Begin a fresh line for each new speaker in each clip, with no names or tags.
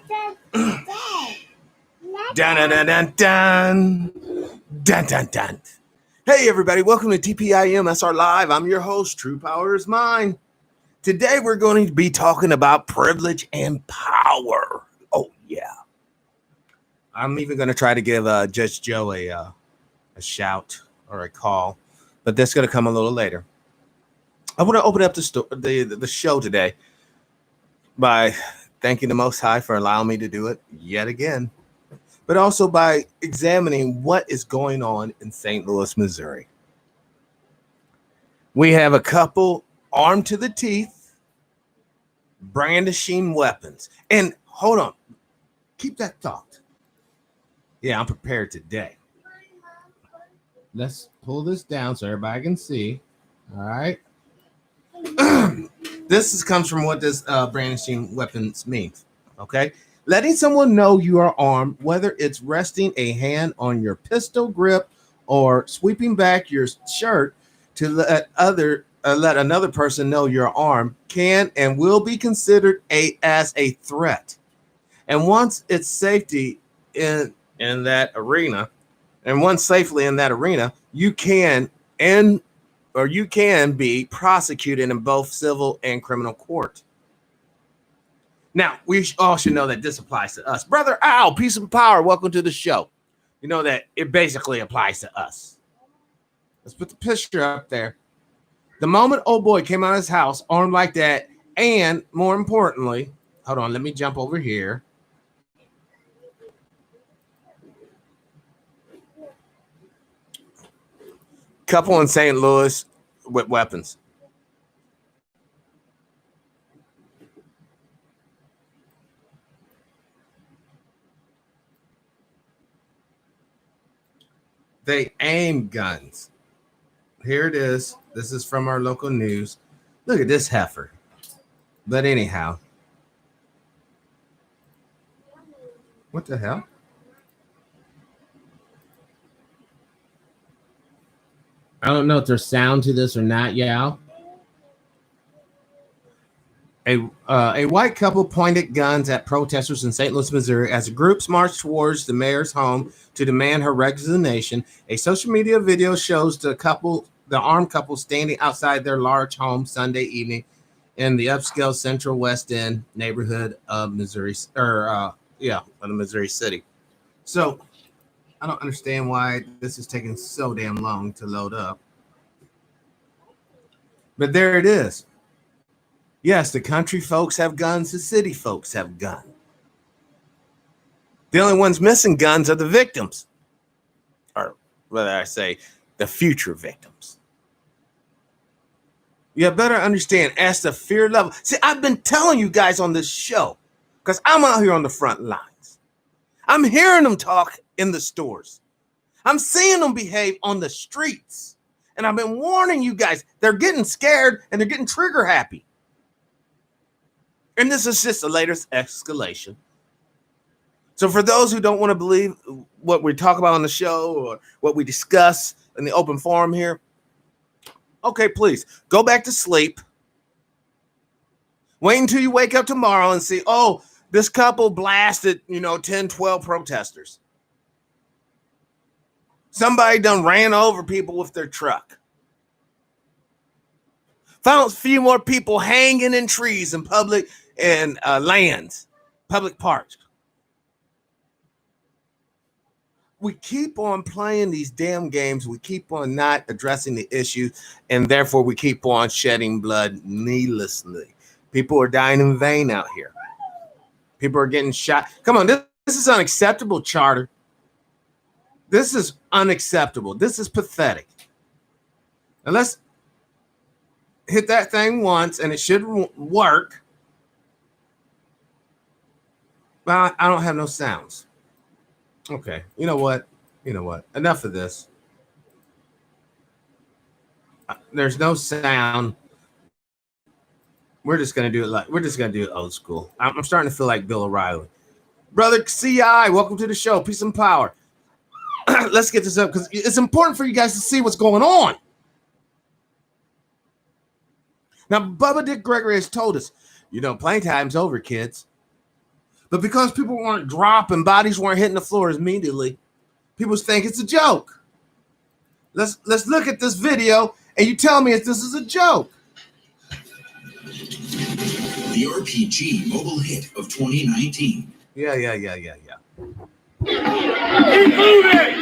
Dun, dun, dun, dun, dun. Dun, dun, dun. Hey, everybody. Welcome to TPIMSRLIVE. I'm your host. True Power is Mine. Today, we're going to be talking about privilege and power. Oh, yeah. I'm even going to try to give Judge Joe a shout or a call, but that's going to come a little later. I want to open up the show today by thanking the Most High for allowing me to do it yet again, but also by examining what is going on in St. Louis, Missouri. We have a couple armed to the teeth, brandishing weapons. And hold on, keep that thought. Yeah, I'm prepared today. Let's pull this down so everybody can see. All right. Comes from what this brandishing weapons means. Okay. Letting someone know you are armed, whether it's resting a hand on your pistol grip or sweeping back your shirt to let another person know you're armed, can and will be considered as a threat. And once it's safety in that arena, and once safely in that arena, you can be prosecuted in both civil and criminal court. Now, we all should know that this applies to us. Brother Al, peace and power, welcome to the show. You know that it basically applies to us. Let's put the picture up there. The moment old boy came out of his house armed like that, and more importantly, hold on, let me jump over here. Couple in St. Louis with weapons. They aim guns. Here it is. This is from our local news. Look at this heifer. But anyhow. What the hell? I don't know if there's sound to this or not, Yao. A white couple pointed guns at protesters in St. Louis, Missouri as groups marched towards the mayor's home to demand her resignation. A social media video shows the armed couple standing outside their large home Sunday evening in the upscale Central West End neighborhood of Missouri, of the Missouri City. So I don't understand why this is taking so damn long to load up. But there it is. Yes, the country folks have guns, the city folks have guns. The only ones missing guns are the victims. Or whether I say the future victims. You better understand as the fear level. See, I've been telling you guys on this show, because I'm out here on the front lines. I'm hearing them talk in the stores. I'm seeing them behave on the streets. And I've been warning you guys, they're getting scared and they're getting trigger happy. And this is just the latest escalation. So for those who don't want to believe what we talk about on the show or what we discuss in the open forum here, okay, please go back to sleep. Wait until you wake up tomorrow and see, oh, this couple blasted, 10, 12 protesters. Somebody done ran over people with their truck. Found a few more people hanging in trees in public and lands, public parks. We keep on playing these damn games. We keep on not addressing the issue, and therefore we keep on shedding blood needlessly. People are dying in vain out here. People are getting shot. Come on, this is unacceptable, Charter. This is unacceptable. This is pathetic. Now let's hit that thing once, and it should work. But I don't have no sounds. Okay, you know what? Enough of this. There's no sound. We're just gonna do it old school. I'm starting to feel like Bill O'Reilly. Brother CI, welcome to the show. Peace and power. Let's get this up because it's important for you guys to see what's going on. Now, Bubba Dick Gregory has told us, playing time's over, kids. But because people weren't dropping, bodies weren't hitting the floor immediately, people think it's a joke. Let's look at this video and you tell me if this is a joke.
The RPG mobile hit of 2019.
Yeah.
Keep moving!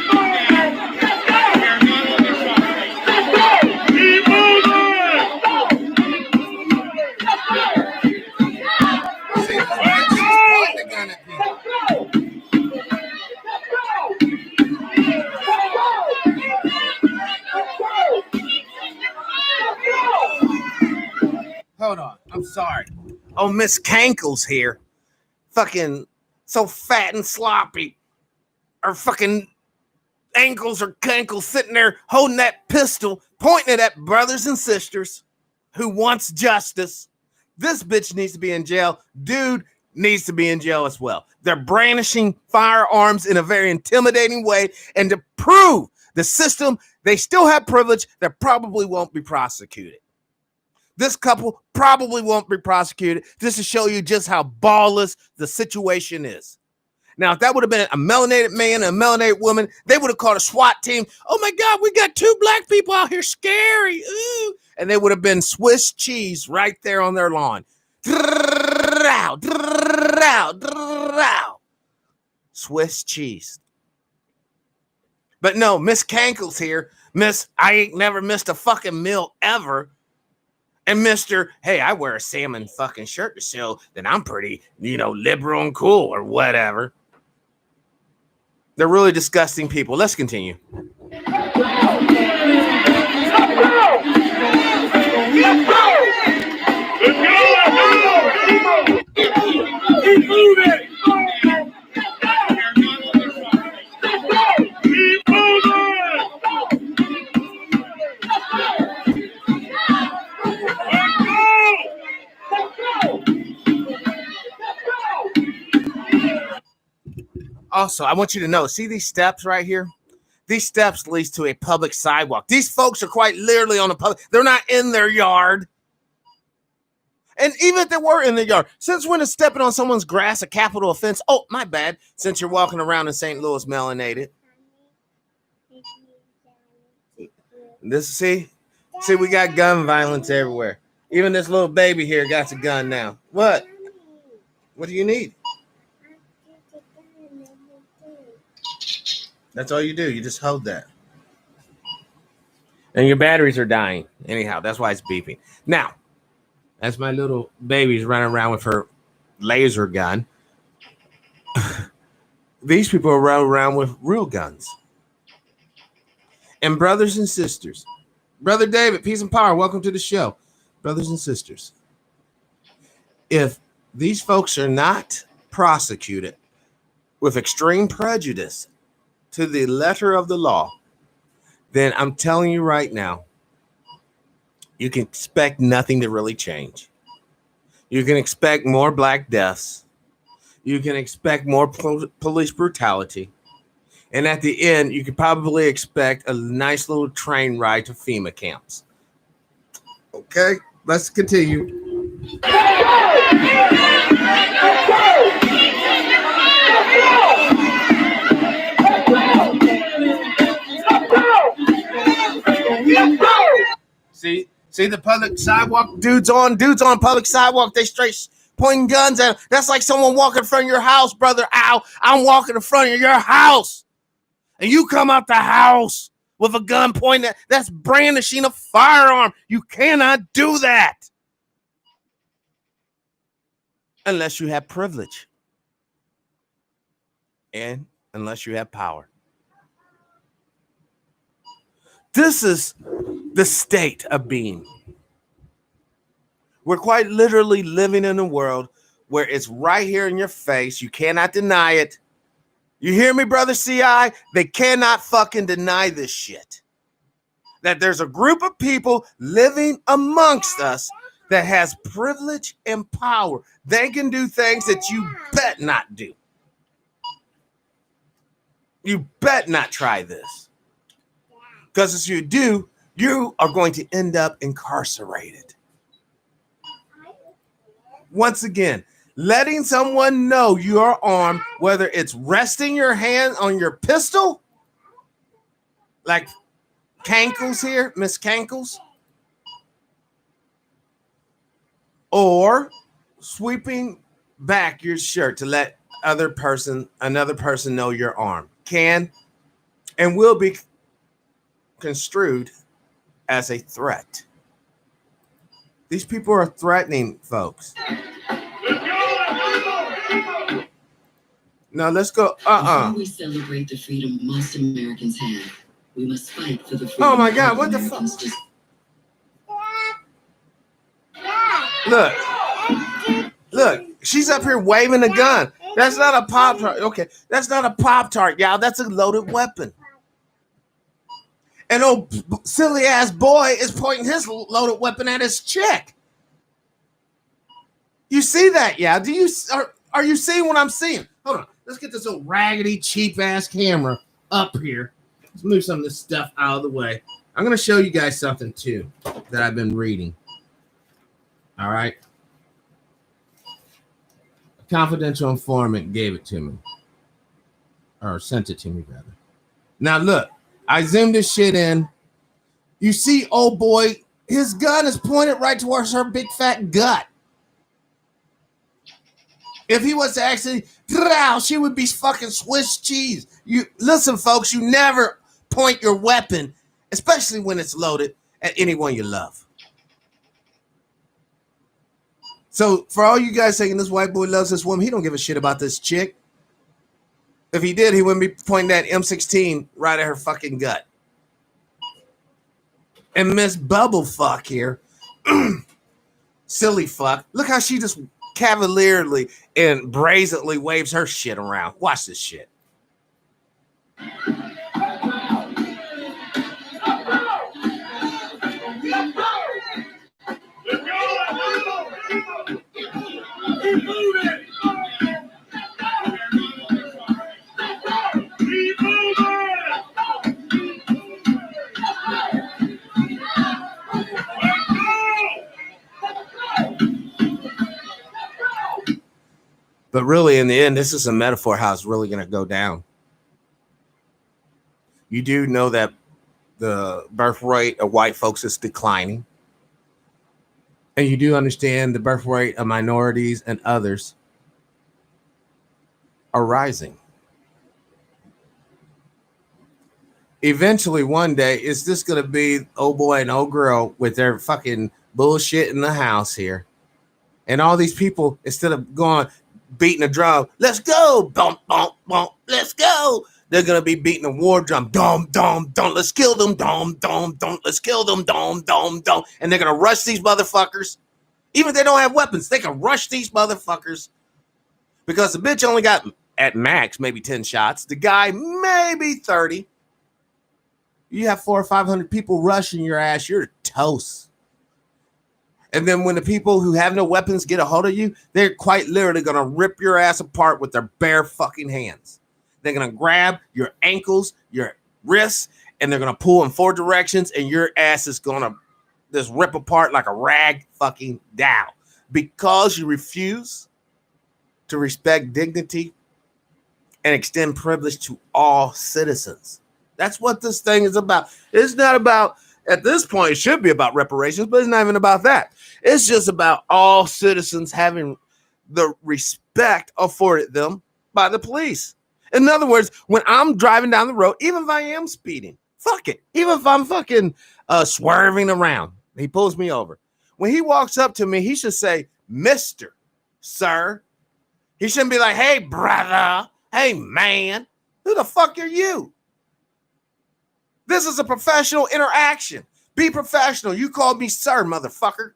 Keep moving!
Hold on, I'm sorry. Oh, Miss Cankle's here. Fucking so fat and sloppy. Her fucking ankles or cankles sitting there holding that pistol, pointing it at brothers and sisters who wants justice. This bitch needs to be in jail. Dude needs to be in jail as well. They're brandishing firearms in a very intimidating way, and to prove the system, they still have privilege, they probably won't be prosecuted. This couple probably won't be prosecuted. Just to show you just how ballless the situation is. Now, if that would have been a melanated man and a melanated woman, they would have called a SWAT team. Oh my God, we got 2 black people out here, scary. Ooh. And they would have been Swiss cheese right there on their lawn. Swiss cheese. But no, Miss Cankle's here. Miss, I ain't never missed a fucking meal ever. And Mr. Hey, I wear a salmon fucking shirt to show that I'm pretty, liberal and cool or whatever. They're really disgusting people. Let's continue.
Keep moving! Keep moving!
Also, I want you to know, see these steps right here? These steps leads to a public sidewalk. These folks are quite literally on a public, they're not in their yard. And even if they were in the yard, since when is stepping on someone's grass a capital offense? Oh, my bad. Since you're walking around in St. Louis melanated. See, we got gun violence everywhere. Even this little baby here got a gun now. What? What do you need? That's all you do. You just hold that. And your batteries are dying. Anyhow, that's why it's beeping. Now, as my little baby's running around with her laser gun, these people are running around with real guns. And brothers and sisters, Brother David, peace and power, welcome to the show. Brothers and sisters, if these folks are not prosecuted with extreme prejudice to the letter of the law, then I'm telling you right now, you can expect nothing to really change. You can expect more black deaths. You can expect more police brutality. And at the end, you could probably expect a nice little train ride to FEMA camps. Okay, let's continue. See the public sidewalk dudes on public sidewalk. They straight pointing guns at. That's like someone walking in front of your house, brother. Ow! I'm walking in front of your house, and you come out the house with a gun pointing at. That's brandishing a firearm. You cannot do that unless you have privilege and unless you have power. This is the state of being. We're quite literally living in a world where it's right here in your face. You cannot deny it. You hear me, brother CI? They cannot fucking deny this shit. That there's a group of people living amongst us that has privilege and power. They can do things that you bet not do. You bet not try this. Because if you do, you are going to end up incarcerated. Once again, letting someone know you are armed, whether it's resting your hand on your pistol, like Cankles here, Miss Cankles, or sweeping back your shirt to let another person know you're armed, can and will be construed as a threat. These people are threatening folks. Now let's go.
Before we celebrate the freedom most Americans have, we must fight for the freedom.
Oh my God! What the fuck? Look, she's up here waving a gun. That's not a Pop-Tart. Okay, that's not a Pop-Tart, y'all. That's a loaded weapon. And old silly ass boy is pointing his loaded weapon at his chick. You see that, yeah? Are you seeing what I'm seeing? Hold on. Let's get this old raggedy, cheap ass camera up here. Let's move some of this stuff out of the way. I'm going to show you guys something too that I've been reading. All right. A confidential informant gave it to me, or sent it to me rather. Now look, I zoomed this shit in. You see, old boy, his gun is pointed right towards her big fat gut. If he was to actually, she would be fucking Swiss cheese. You listen, folks, you never point your weapon, especially when it's loaded, at anyone you love. So for all you guys saying this white boy loves this woman, he don't give a shit about this chick. If he did, he wouldn't be pointing that M16 right at her fucking gut. And Miss Bubblefuck here, silly fuck, look how she just cavalierly and brazenly waves her shit around. Watch this shit.
Keep moving! Keep moving!
But really, in the end, this is a metaphor how it's really going to go down. You do know that the birth rate of white folks is declining. And you do understand the birth rate of minorities and others are rising. Eventually, one day, it's just going to be old boy and old girl with their fucking bullshit in the house here. And all these people, instead of going, beating a drum, let's go, bump, bump, bump, let's go. They're going to be beating a war drum, dum, dum, dum, let's kill them, dum, dum, dum, let's kill them, dum, dum, dum. And they're going to rush these motherfuckers. Even if they don't have weapons, they can rush these motherfuckers. Because the bitch only got, at max, maybe 10 shots. The guy, maybe 30. You have 400 or 500 people rushing your ass, you're toast. And then when the people who have no weapons get a hold of you, they're quite literally going to rip your ass apart with their bare fucking hands. They're going to grab your ankles, your wrists, and they're going to pull in 4 directions, and your ass is going to just rip apart like a rag fucking doll. Because you refuse to respect dignity and extend privilege to all citizens. That's what this thing is about. It's not about, at this point, it should be about reparations, but it's not even about that. It's just about all citizens having the respect afforded them by the police. In other words, when I'm driving down the road, even if I am speeding, fuck it. Even if I'm fucking swerving around, he pulls me over. When he walks up to me, he should say, Mr. Sir. He shouldn't be like, hey, brother. Hey, man. Who the fuck are you? This is a professional interaction. Be professional. You call me sir, motherfucker.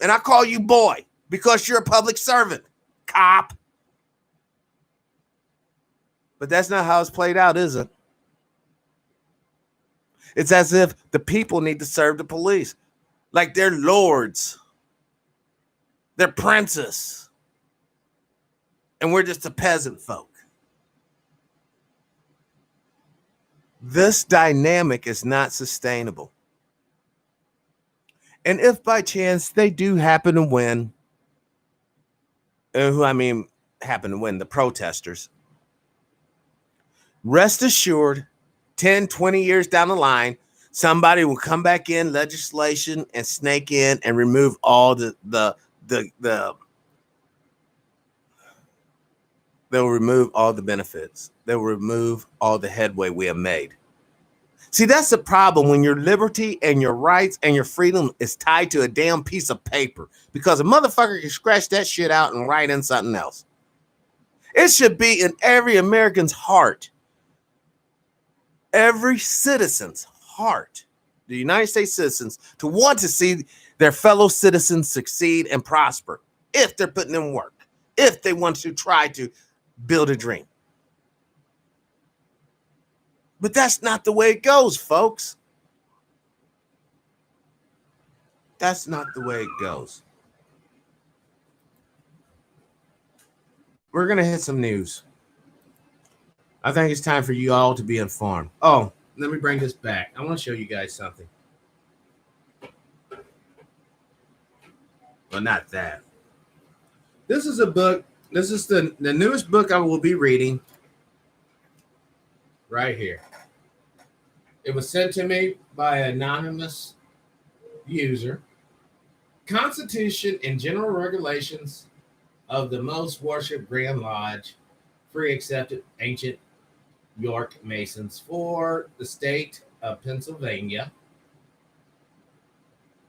And I call you boy because you're a public servant, cop. But that's not how it's played out, is it? It's as if the people need to serve the police. Like they're lords. They're princes. And we're just a peasant folk. This dynamic is not sustainable. And if by chance they do happen to win, who I mean happen to win, the protesters, rest assured 10, 20 years down the line, somebody will come back in legislation and snake in and remove all they'll remove all the benefits. They'll remove all the headway we have made. See, that's the problem when your liberty and your rights and your freedom is tied to a damn piece of paper, because a motherfucker can scratch that shit out and write in something else. It should be in every American's heart, every citizen's heart, the United States citizens, to want to see their fellow citizens succeed and prosper if they're putting in work, if they want to try to build a dream. But that's not the way it goes, folks. That's not the way it goes. We're going to hit some news. I think it's time for you all to be informed. Oh, let me bring this back. I want to show you guys something. Well, not that. This is a book. This is the newest book I will be reading right here. It was sent to me by an anonymous user. Constitution and General Regulations of the Most Worshipped Grand Lodge, Free Accepted Ancient York Masons for the state of Pennsylvania.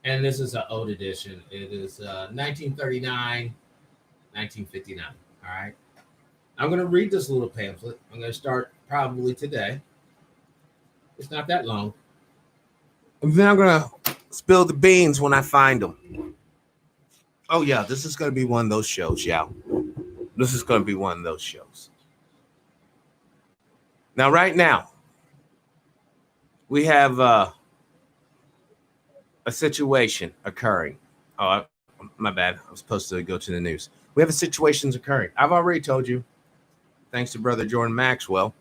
And this is an old edition. It is 1939, 1959. All right. I'm going to read this little pamphlet. I'm going to start probably today. It's not that long. And then I'm going to spill the beans when I find them. Oh, yeah. This is going to be one of those shows. Yeah. This is going to be one of those shows. Now, right now, we have a situation occurring. Oh, my bad. I was supposed to go to the news. We have a situation occurring. I've already told you, thanks to Brother Jordan Maxwell,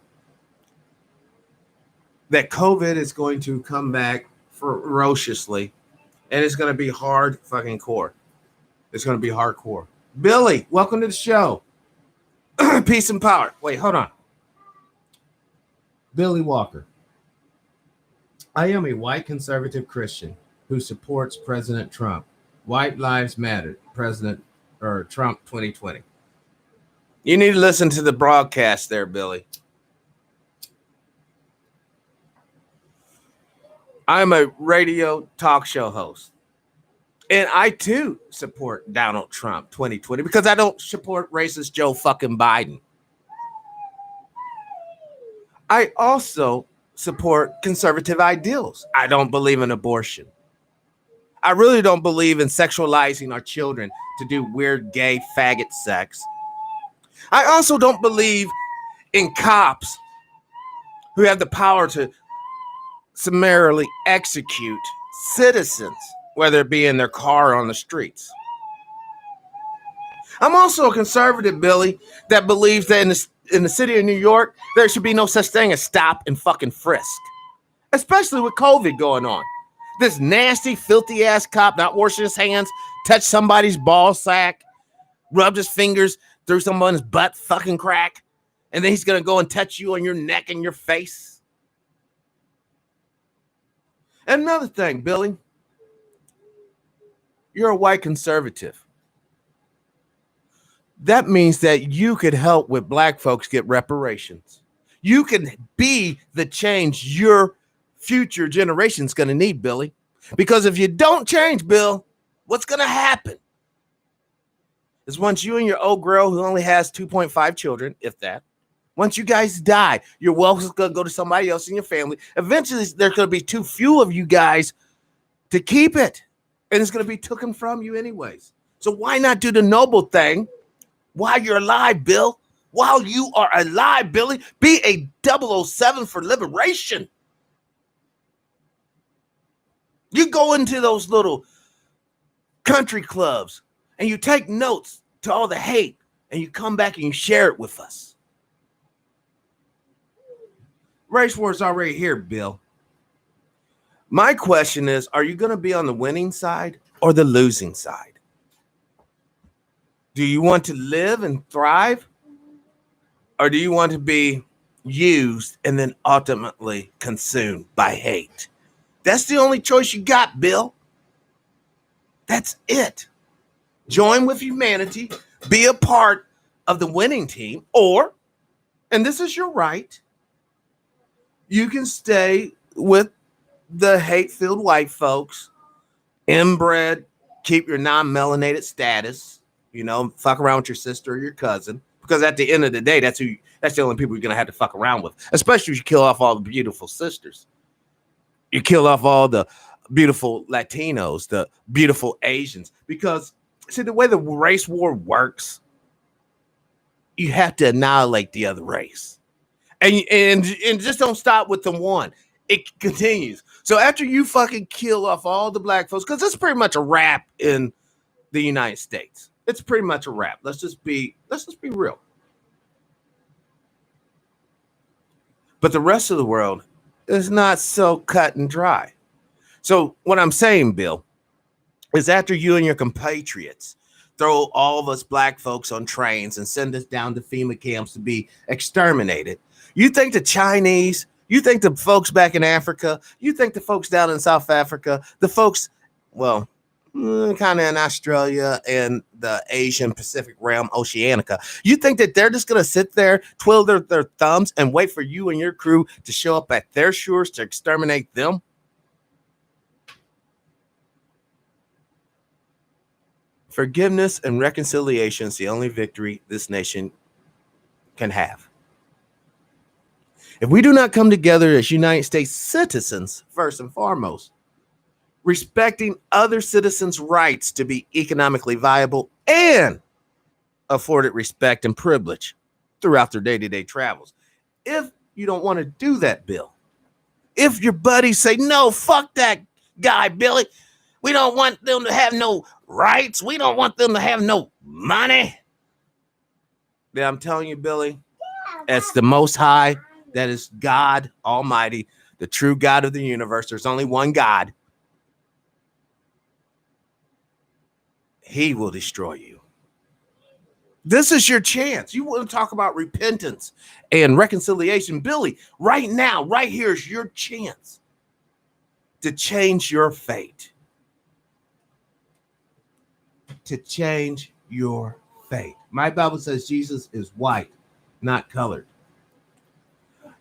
that COVID is going to come back ferociously, and it's going to be hard fucking core. It's going to be hardcore. Billy, welcome to the show. Peace and power. Wait, hold on. Billy Walker. I am a white conservative Christian who supports President Trump. White Lives Matter, President or Trump 2020. You need to listen to the broadcast there, Billy. I'm a radio talk show host. And I too support Donald Trump 2020 because I don't support racist Joe fucking Biden. I also support conservative ideals. I don't believe in abortion. I really don't believe in sexualizing our children to do weird gay faggot sex. I also don't believe in cops who have the power to summarily execute citizens, whether it be in their car or on the streets. I'm also a conservative, Billy, that believes that in the city of New York, there should be no such thing as stop and fucking frisk, especially with COVID going on. This nasty, filthy ass cop not washing his hands, touched somebody's ball sack, rubbed his fingers through someone's butt fucking crack, and then he's going to go and touch you on your neck and your face. Another thing, Billy, you're a white conservative. That means that you could help with black folks get reparations. You can be the change your future generation's going to need, Billy. Because if you don't change, Bill, what's going to happen is once you and your old girl who only has 2.5 children, if that, once you guys die, your wealth is going to go to somebody else in your family. Eventually, there's going to be too few of you guys to keep it. And it's going to be taken from you anyways. So why not do the noble thing while you're alive, Bill? While you are alive, Billy, be a 007 for liberation. You go into those little country clubs and you take notes to all the hate and you come back and you share it with us. Race war is already here, Bill. My question is, are you going to be on the winning side or the losing side? Do you want to live and thrive? Or do you want to be used and then ultimately consumed by hate? That's the only choice you got, Bill. That's it. Join with humanity, be a part of the winning team, or, and this is your right, you can stay with the hate-filled white folks, inbred, keep your non-melanated status, fuck around with your sister or your cousin, because at the end of the day, that's the only people you're going to have to fuck around with, especially if you kill off all the beautiful sisters. You kill off all the beautiful Latinos, the beautiful Asians, because see, the way the race war works, you have to annihilate the other race. And just don't stop with the one. It continues. So after you fucking kill off all the black folks, because it's pretty much a wrap in the United States. It's pretty much a wrap. Let's just be real. But the rest of the world is not so cut and dry. So what I'm saying, Bill, is after you and your compatriots throw all of us black folks on trains and send us down to FEMA camps to be exterminated, you think the Chinese, you think the folks back in Africa, you think the folks down in South Africa, the folks, well, kind of in Australia and the Asian Pacific realm, Oceanica, you think that they're just going to sit there, twiddle their thumbs and wait for you and your crew to show up at their shores to exterminate them? Forgiveness and reconciliation is the only victory this nation can have. If we do not come together as United States citizens, first and foremost, respecting other citizens' rights to be economically viable and afforded respect and privilege throughout their day-to-day travels. If you don't want to do that, Bill, if your buddies say, no, fuck that guy, Billy, we don't want them to have no rights, we don't want them to have no money, then I'm telling you, Billy, it's the Most High, that is God Almighty, the true God of the universe. There's only one God. He will destroy you. This is your chance. You want to talk about repentance and reconciliation, Billy, right now, right here is your chance to change your fate. To change your fate. My Bible says Jesus is white, not colored.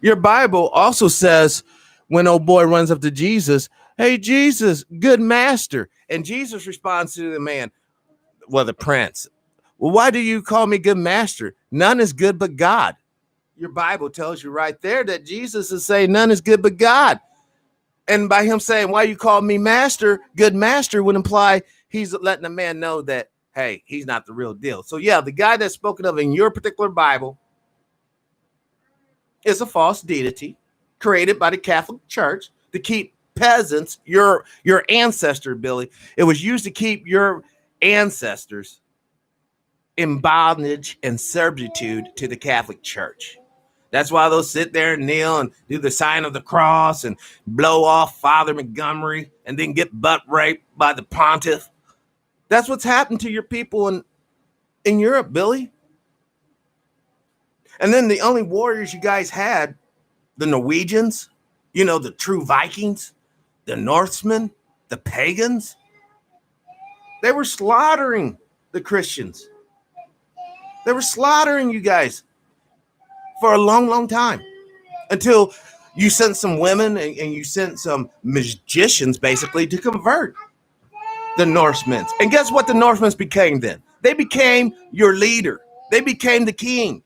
Your Bible also says when old boy runs up to Jesus, hey, Jesus, good master. And Jesus responds to the man, well, the prince, well, why do you call me good master? None is good but God. Your Bible tells you right there that Jesus is saying none is good but God. And by him saying, why you call me master, good master would imply he's letting the man know that, hey, he's not the real deal. So yeah, the guy that's spoken of in your particular Bible is a false deity created by the Catholic Church to keep peasants, your ancestor, Billy. It was used to keep your ancestors in bondage and servitude to the Catholic Church. That's why they'll sit there and kneel and do the sign of the cross and blow off Father Montgomery and then get butt raped by the pontiff. That's what's happened to your people in Europe, Billy. And then the only warriors you guys had, the Norwegians, the true Vikings, the Northmen, the pagans, they were slaughtering the Christians. They were slaughtering you guys for a long, long time until you sent some women and you sent some magicians basically to convert the Norsemen. And guess what the Norsemen became then? They became your leader. They became the king.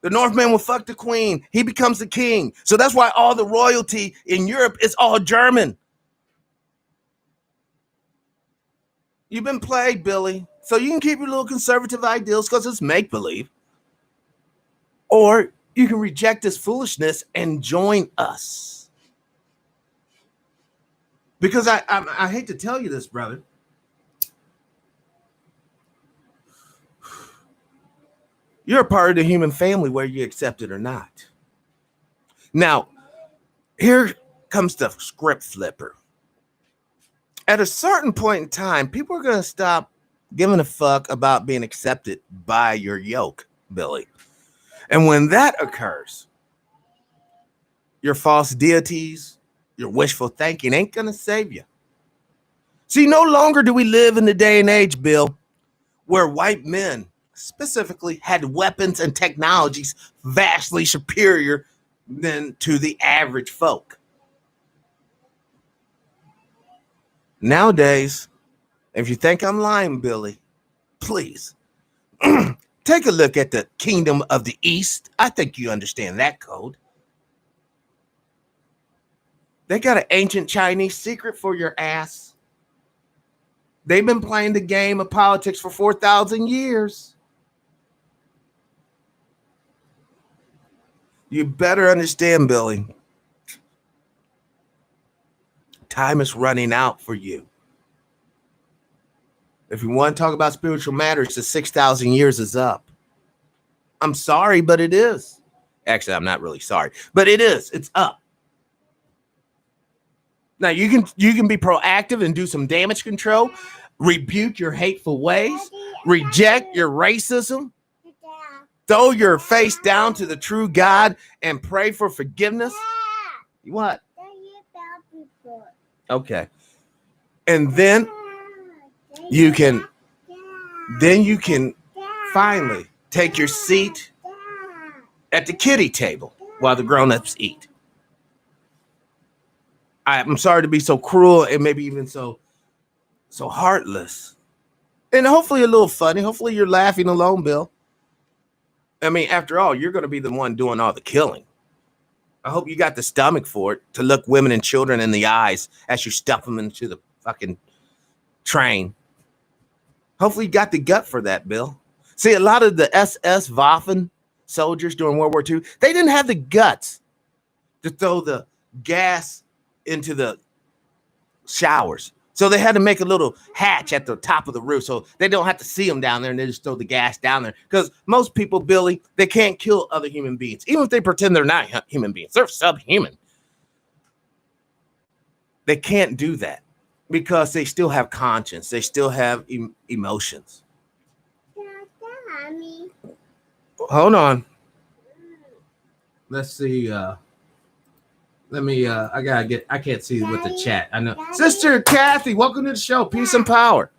The Northman will fuck the queen. He becomes the king. So that's why all the royalty in Europe is all German. You've been played, Billy. So you can keep your little conservative ideals because it's make-believe. Or you can reject this foolishness and join us. Because I hate to tell you this, brother. You're a part of the human family whether you accept it or not. Now, here comes the script flipper. At a certain point in time, people are going to stop giving a fuck about being accepted by your yoke, Billy. And when that occurs, your false deities, your wishful thinking ain't going to save you. See, no longer do we live in the day and age, Bill, where white men specifically had weapons and technologies vastly superior than to the average folk. Nowadays, if you think I'm lying, Billy, please take a look at the Kingdom of the East. I think you understand that code. They got an ancient Chinese secret for your ass. They've been playing the game of politics for 4,000 years. You better understand, Billy. Time is running out for you. If you want to talk about spiritual matters, the 6,000 years is up. I'm sorry, but it is. Actually, I'm not really sorry, but it is. It's up. Now you can be proactive and do some damage control, rebuke your hateful ways, reject your racism, throw your face down to the true God and pray for forgiveness. What? Okay. And then you can finally take your seat at the kiddie table while the grown-ups eat. I'm sorry to be so cruel and maybe even so heartless. And hopefully a little funny. Hopefully you're laughing alone, Bill. I mean, after all, you're going to be the one doing all the killing. I hope you got the stomach for it to look women and children in the eyes as you stuff them into the fucking train. Hopefully you got the gut for that, Bill. See, a lot of the SS Waffen soldiers during World War II, they didn't have the guts to throw the gas into the showers. So they had to make a little hatch at the top of the roof so they don't have to see them down there, and they just throw the gas down there. Because most people, Billy, they can't kill other human beings. Even if they pretend they're not human beings, they're subhuman. They can't do that because they still have conscience. They still have emotions. Hold on. Let's see. I can't see with the chat. I know. Sister Kathy, welcome to the show. Peace and power.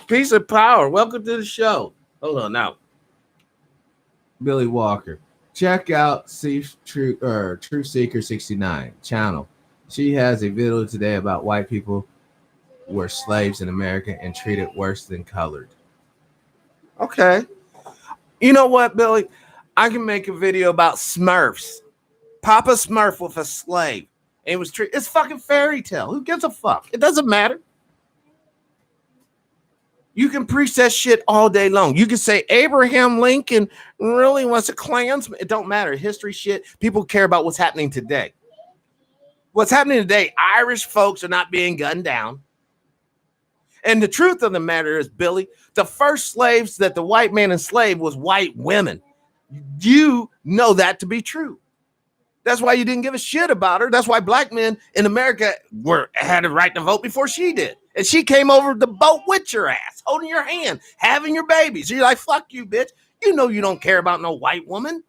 Peace and power. Welcome to the show. Hold on now. Billy Walker. Check out True Seeker 69 channel. She has a video today about white people were slaves in America and treated worse than colored. Okay. You know what, Billy? I can make a video about Smurfs. Papa Smurf with a slave. And it was treated. It's fucking fairy tale. Who gives a fuck? It doesn't matter. You can preach that shit all day long. You can say Abraham Lincoln really was a Klansman. It don't matter. History shit. People care about what's happening today. What's happening today, Irish folks are not being gunned down. And the truth of the matter is, Billy, the first slaves that the white man enslaved was white women. You know that to be true. That's why you didn't give a shit about her. That's why black men in America had a right to vote before she did. And she came over the boat with your ass, holding your hand, having your babies. You're like, fuck you, bitch. You know you don't care about no white woman.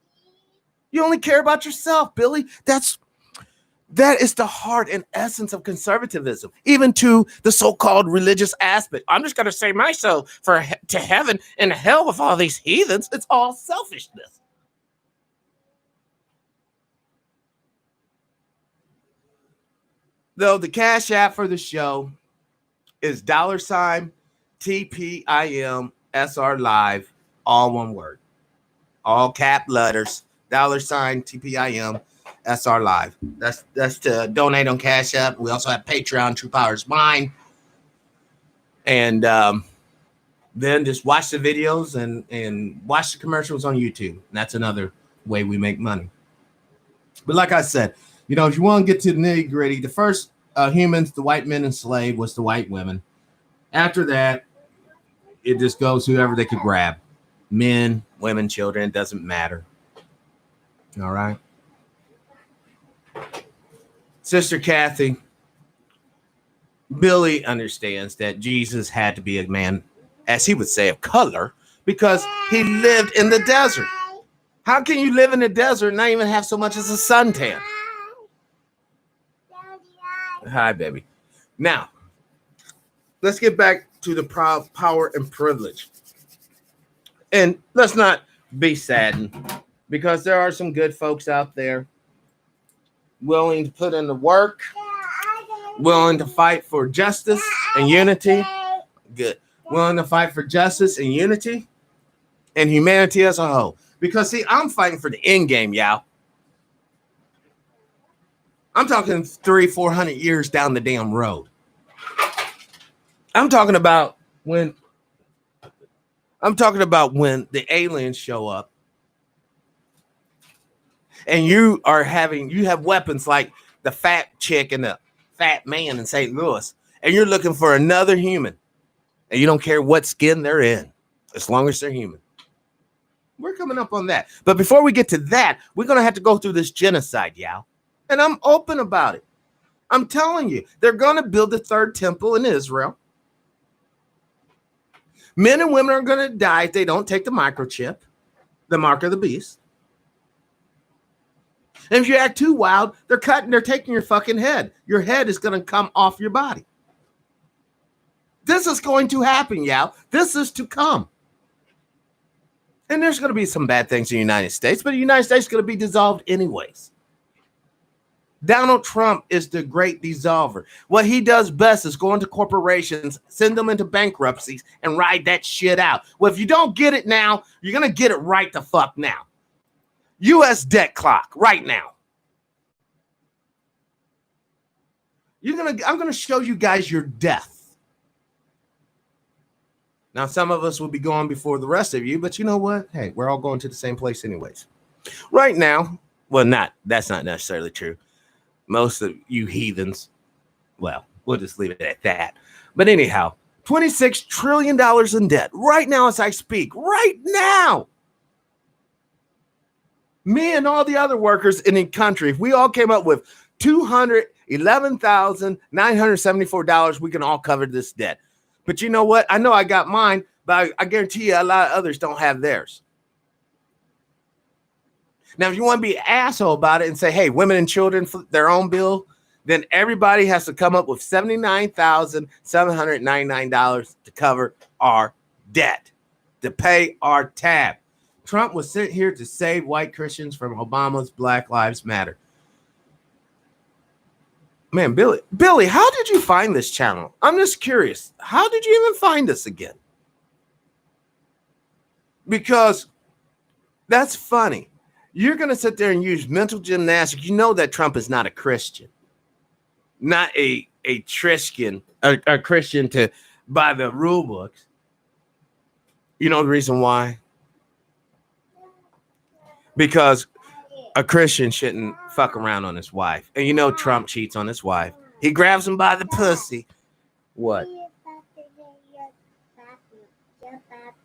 You only care about yourself, Billy. That is the heart and essence of conservatism, even to the so-called religious aspect. I'm just going to save myself to heaven and hell with all these heathens. It's all selfishness. Though the Cash App for the show is $TPIMSRLIVE, all one word, all cap letters, $TPIMSRLIVE. That's to donate on Cash App. We also have Patreon, True Power's Mine, and then just watch the videos and watch the commercials on YouTube. And that's another way we make money. But like I said, you know, if you want to get to the nitty gritty, the first humans, the white men enslaved, was the white women. After that, it just goes whoever they could grab. Men, women, children, it doesn't matter. All right. Sister Kathy, Billy understands that Jesus had to be a man, as he would say, of color, because he lived in the desert. How can you live in the desert and not even have so much as a suntan? Hi, baby. Now, let's get back to the power and privilege. And let's not be saddened, because there are some good folks out there willing to put in the work, willing to fight for justice and unity. Good. Willing to fight for justice and unity and humanity as a whole. Because, see, I'm fighting for the end game, y'all. I'm talking 300-400 years down the damn road. I'm talking about when the aliens show up and you have weapons like the fat chick and the fat man in St. Louis, and you're looking for another human, and you don't care what skin they're in, as long as they're human. We're coming up on that. But before we get to that, we're going to have to go through this genocide, y'all. And I'm open about it. I'm telling you, they're going to build the third temple in Israel. Men and women are going to die if they don't take the microchip, the mark of the beast. And if you act too wild, they're taking your fucking head. Your head is going to come off your body. This is going to happen, y'all. This is to come. And there's going to be some bad things in the United States, but the United States is going to be dissolved anyways. Donald Trump is the great dissolver. What he does best is go into corporations, send them into bankruptcies, and ride that shit out. Well, if you don't get it now, you're going to get it right the fuck now. U.S. debt clock right now. I'm going to show you guys your death. Now, some of us will be going before the rest of you, but you know what? Hey, we're all going to the same place anyways. Right now, that's not necessarily true. Most of you heathens, well, we'll just leave it at that. But anyhow, $26 trillion in debt right now as I speak. Right now. Me and all the other workers in the country, if we all came up with $211,974, we can all cover this debt. But you know what? I know I got mine, but I guarantee you a lot of others don't have theirs. Now, if you want to be an asshole about it and say, hey, women and children for their own bill, then everybody has to come up with $79,799 to cover our debt, to pay our tab. Trump was sent here to save white Christians from Obama's Black Lives Matter. Man, Billy, how did you find this channel? I'm just curious. How did you even find us again? Because that's funny. You're going to sit there and use mental gymnastics. You know that Trump is not a Christian. Not a Christian to buy the rule books. You know the reason why? Because a Christian shouldn't fuck around on his wife. And you know Trump cheats on his wife. He grabs him by the pussy. What?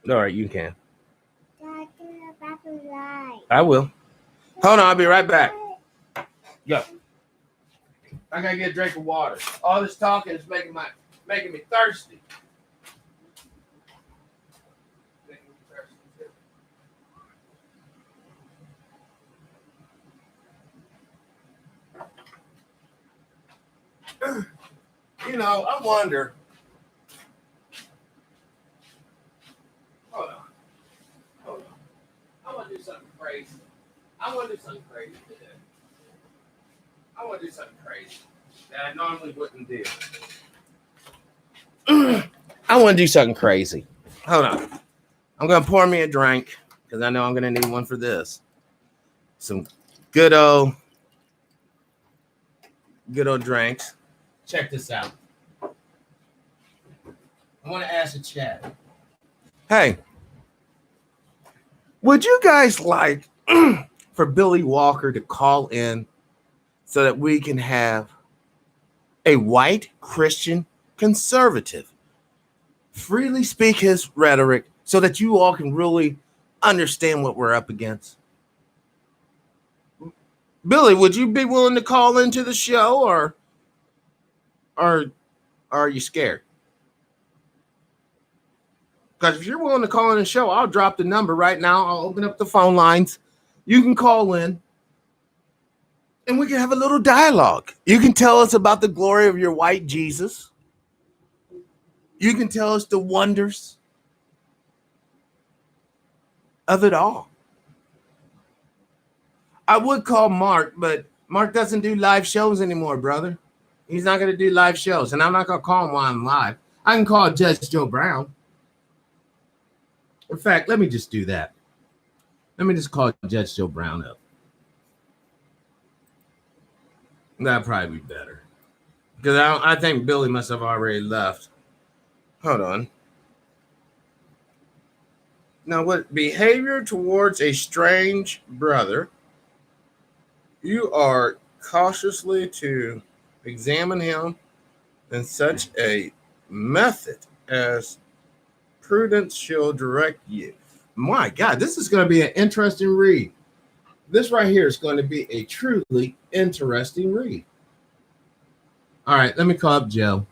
All right, you can. I will. Hold on, I'll be right back. Yo. I gotta get a drink of water. All this talking is making me thirsty. You know, I wonder. Hold on. I want to do something crazy. I want to do something crazy that I normally wouldn't do. I want to do something crazy. Hold on. I'm going to pour me a drink because I know I'm going to need one for this. Some good old drinks. Check this out. I want to ask the chat. Hey, would you guys like for Billy Walker to call in so that we can have a white Christian conservative freely speak his rhetoric so that you all can really understand what we're up against? Billy, would you be willing to call into the show or or are you scared? Because if you're willing to call in the show, I'll drop the number right now. I'll open up the phone lines. You can call in and we can have a little dialogue. You can tell us about the glory of your white Jesus. You can tell us the wonders of it all. I would call Mark, but Mark doesn't do live shows anymore, brother. He's not going to do live shows, and I'm not going to call him while I'm live. I can call Judge Joe Brown. In fact, let me just do that. Let me just call Judge Joe Brown up. That'd probably be better. Because I think Billy must have already left. Hold on. Now, what behavior towards a strange brother? You are cautiously to examine him in such a method as prudence shall direct you. My God, this is going to be an interesting read. This right here is going to be a truly interesting read. All right, let me call up Joe,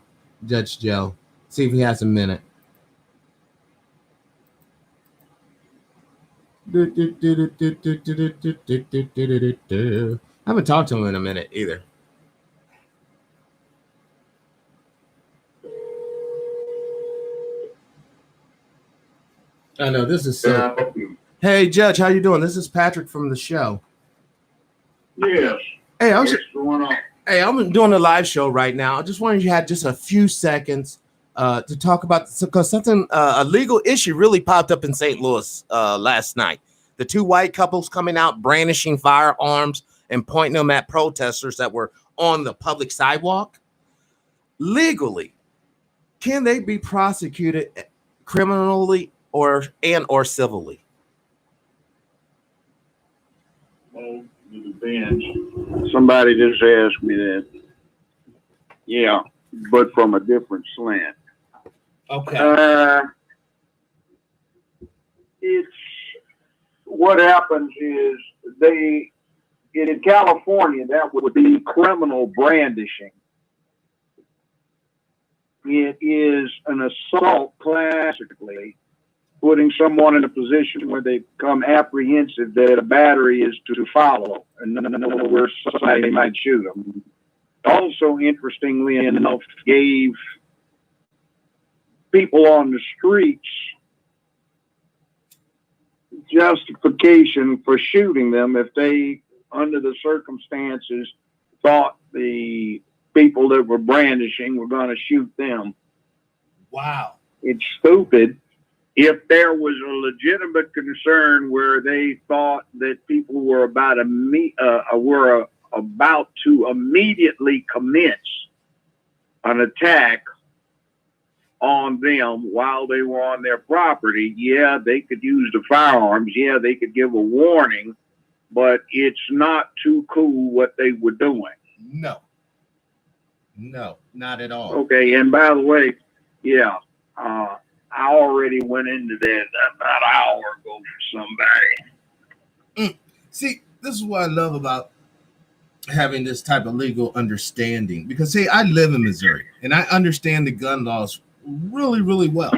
Judge Joe, see if he has a minute. I haven't talked to him in a minute either. I know this is so. Hey, Judge, how you doing? This is Patrick from the show.
Yes.
Hey,
What's going on?
Hey, I'm doing a live show right now. I just wanted you to have just a few seconds to talk about because something a legal issue really popped up in St. Louis last night. The two white couples coming out brandishing firearms and pointing them at protesters that were on the public sidewalk. Legally, can they be prosecuted criminally or civilly?
Well, it depends. Somebody just asked me that. Yeah, but from a different slant.
Okay.
It's what happens is in California, that would be criminal brandishing. It is an assault classically, putting someone in a position where they become apprehensive that a battery is to follow and where somebody might shoot them. Also, interestingly enough, gave people on the streets justification for shooting them if they, under the circumstances, thought the people that were brandishing were going to shoot them.
Wow.
It's stupid. If there was a legitimate concern where they thought that people were about to immediately commence an attack on them while they were on their property, yeah, they could use the firearms. Yeah, they could give a warning, but it's not too cool what they were doing.
No, not at all.
Okay, and by the way, yeah, I already went into that about an hour ago for somebody.
See, this is what I love about having this type of legal understanding, because see, I live in Missouri and I understand the gun laws really, really well.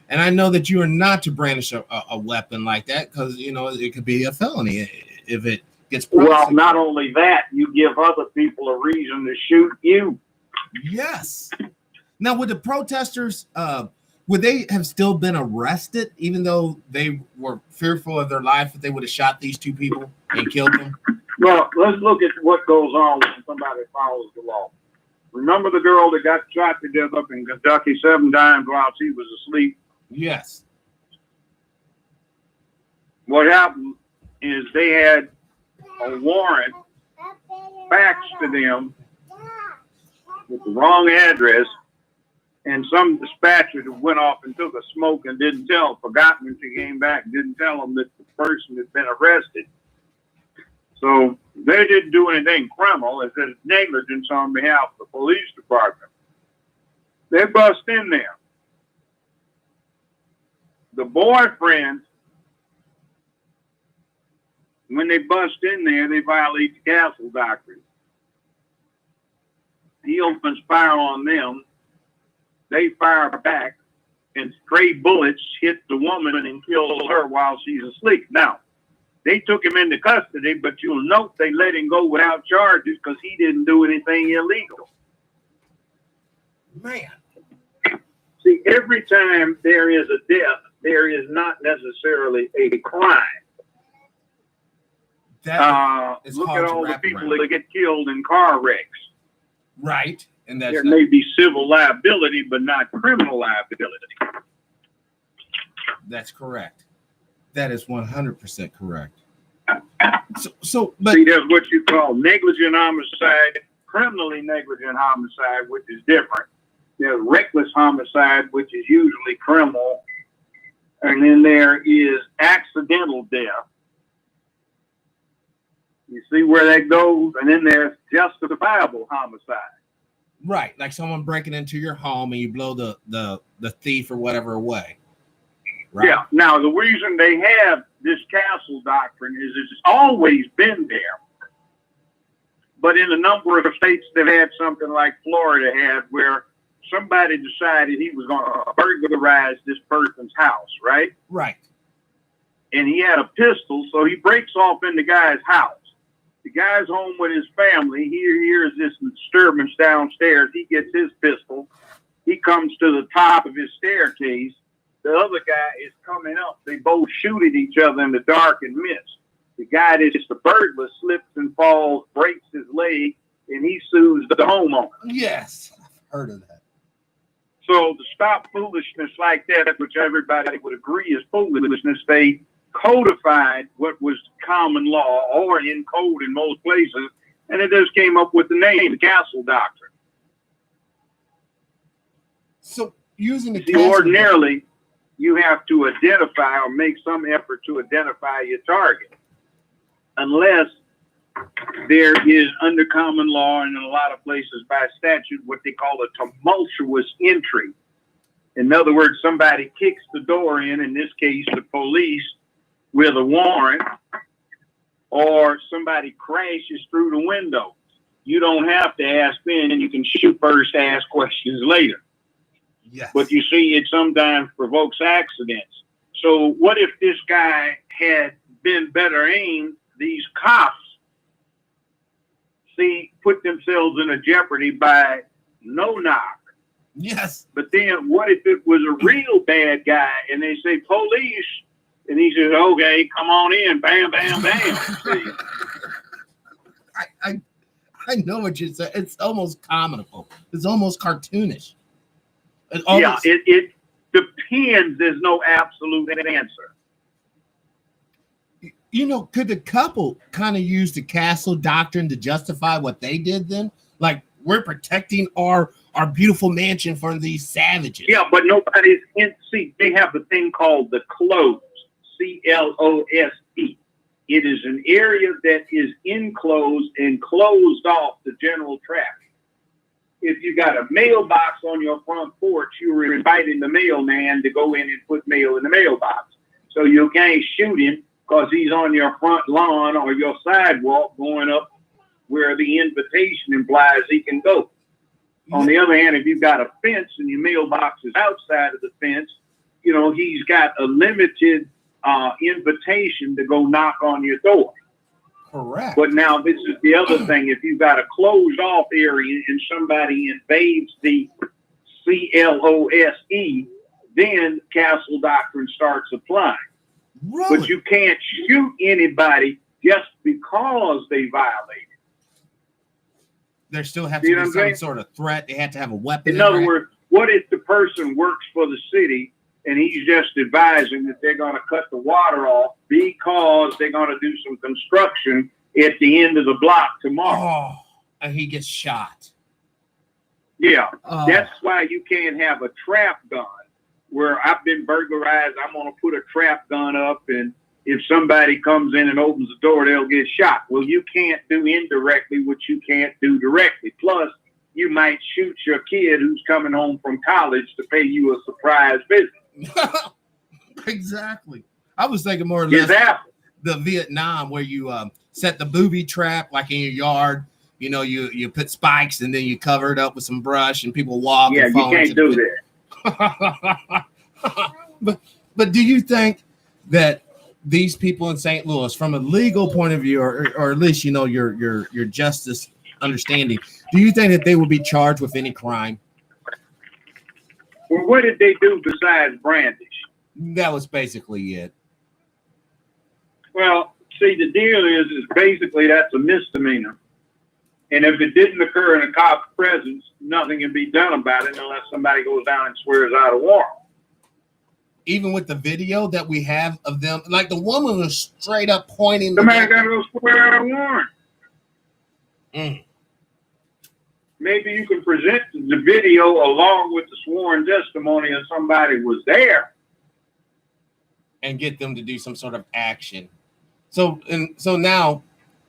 And I know that you are not to brandish a weapon like that because, you know, it could be a felony if it gets prosecuted.
Well, not only that, you give other people a reason to shoot you.
Yes. Now, would the protesters, would they have still been arrested even though they were fearful of their life if they would have shot these two people and killed them?
Well, let's look at what goes on when somebody follows the law. Remember the girl that got shot to death up in Kentucky 7 times while she was asleep?
Yes.
What happened is they had a warrant faxed to them with the wrong address, and some dispatcher that went off and took a smoke and didn't tell, forgot when she came back, didn't tell them that the person had been arrested. So they didn't do anything criminal. It said negligence on behalf of the police department. They bust in there. The boyfriend, when they bust in there, they violate the castle doctrine. He opens fire on them. they fire back, and stray bullets hit the woman and kill her while she's asleep. Now, they took him into custody, but you'll note they let him go without charges because he didn't do anything illegal.
Man.
See, every time there is a death, there is not necessarily a crime. Look at all the people that get killed in car wrecks.
Right. And
there may be civil liability, but not criminal liability.
That's correct. That is 100% correct. But
see, there's what you call negligent homicide, criminally negligent homicide, which is different. There's reckless homicide, which is usually criminal. And then there is accidental death. You see where that goes? And then there's justifiable homicide.
Right, like someone breaking into your home and you blow the thief or whatever away. Right? Yeah.
Now, the reason they have this castle doctrine is it's always been there. But in a number of states, they've had something like Florida had, where somebody decided he was going to burglarize this person's house, right?
Right.
And he had a pistol, so he breaks off in the guy's house. The guy's home with his family. He hears this disturbance downstairs. He gets his pistol. He comes to the top of his staircase. The other guy is coming up. They both shoot at each other in the dark and miss. The guy that is the burglar slips and falls, breaks his leg, and he sues the homeowner.
Yes, I've heard of that.
So to stop foolishness like that, which everybody would agree is foolishness, they codified what was common law or in code in most places, and it just came up with the name, the Castle Doctrine.
So using the
Castle ordinarily, you have to identify or make some effort to identify your target, unless there is under common law and in a lot of places by statute what they call a tumultuous entry. In other words, somebody kicks the door in this case, the police, with a warrant, or somebody crashes through the window. You don't have to ask then, and you can shoot first, ask questions later.
Yes.
But you see, it sometimes provokes accidents. So what if this guy had been better aimed? These cops, put themselves in a jeopardy by no knock.
Yes.
But then what if it was a real bad guy and they say police, and he says, okay, come on in, bam, bam, bam.
I know what you're saying. It's almost comical. It's almost cartoonish.
It depends. There's no absolute answer.
You know, could the couple kind of use the castle doctrine to justify what they did then? Like, we're protecting our beautiful mansion from these savages.
Yeah, but nobody's in. See, they have the thing called the close, C-L-O-S-E. It is an area that is enclosed and closed off to general traffic. If you got a mailbox on your front porch, you were inviting the mailman to go in and put mail in the mailbox. So you can't shoot him because he's on your front lawn or your sidewalk going up where the invitation implies he can go. On the other hand, if you've got a fence and your mailbox is outside of the fence, you know, he's got a limited invitation to go knock on your door.
Correct.
But now this is the other thing. If you've got a closed off area and somebody invades the C-L-O-S-E, then castle doctrine starts applying.
Really?
But you can't shoot anybody just because they violate it.
There still has to be some sort of threat. They have to have a weapon.
In other words, what if the person works for the city and he's just advising that they're going to cut the water off because they're going to do some construction at the end of the block tomorrow?
Oh, and he gets shot.
Yeah, that's why you can't have a trap gun. Where I've been burglarized, I'm going to put a trap gun up, and if somebody comes in and opens the door, they'll get shot. Well, you can't do indirectly what you can't do directly. Plus, you might shoot your kid who's coming home from college to pay you a surprise visit.
Exactly. I was thinking more or less the Vietnam where you set the booby trap like in your yard. You know, you put spikes and then you cover it up with some brush and people walk.
Yeah, you can't do that.
but do you think that these people in St. Louis, from a legal point of view, or at least your justice understanding, do you think that they will be charged with any crime?
Well, what did they do besides brandish?
That was basically it.
Well, see, the deal is basically that's a misdemeanor. And if it didn't occur in a cop's presence, nothing can be done about it unless somebody goes down and swears out a warrant.
Even with the video that we have of them, like the woman was straight up pointing.
The man got to go swear out a warrant.
Mm.
Maybe you can present the video along with the sworn testimony of somebody was there.
And get them to do some sort of action. So now,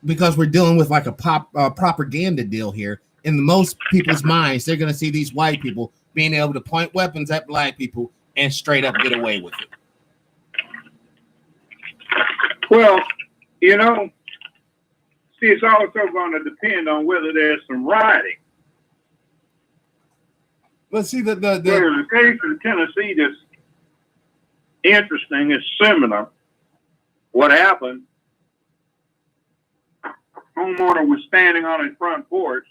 because we're dealing with like a propaganda deal here, in most people's minds, they're going to see these white people being able to point weapons at black people and straight up get away with it.
Well, see, it's also going to depend on whether there's some rioting.
Let's see
There's a case in Tennessee that's interesting. It's similar. What happened? Homeowner was standing on his front porch.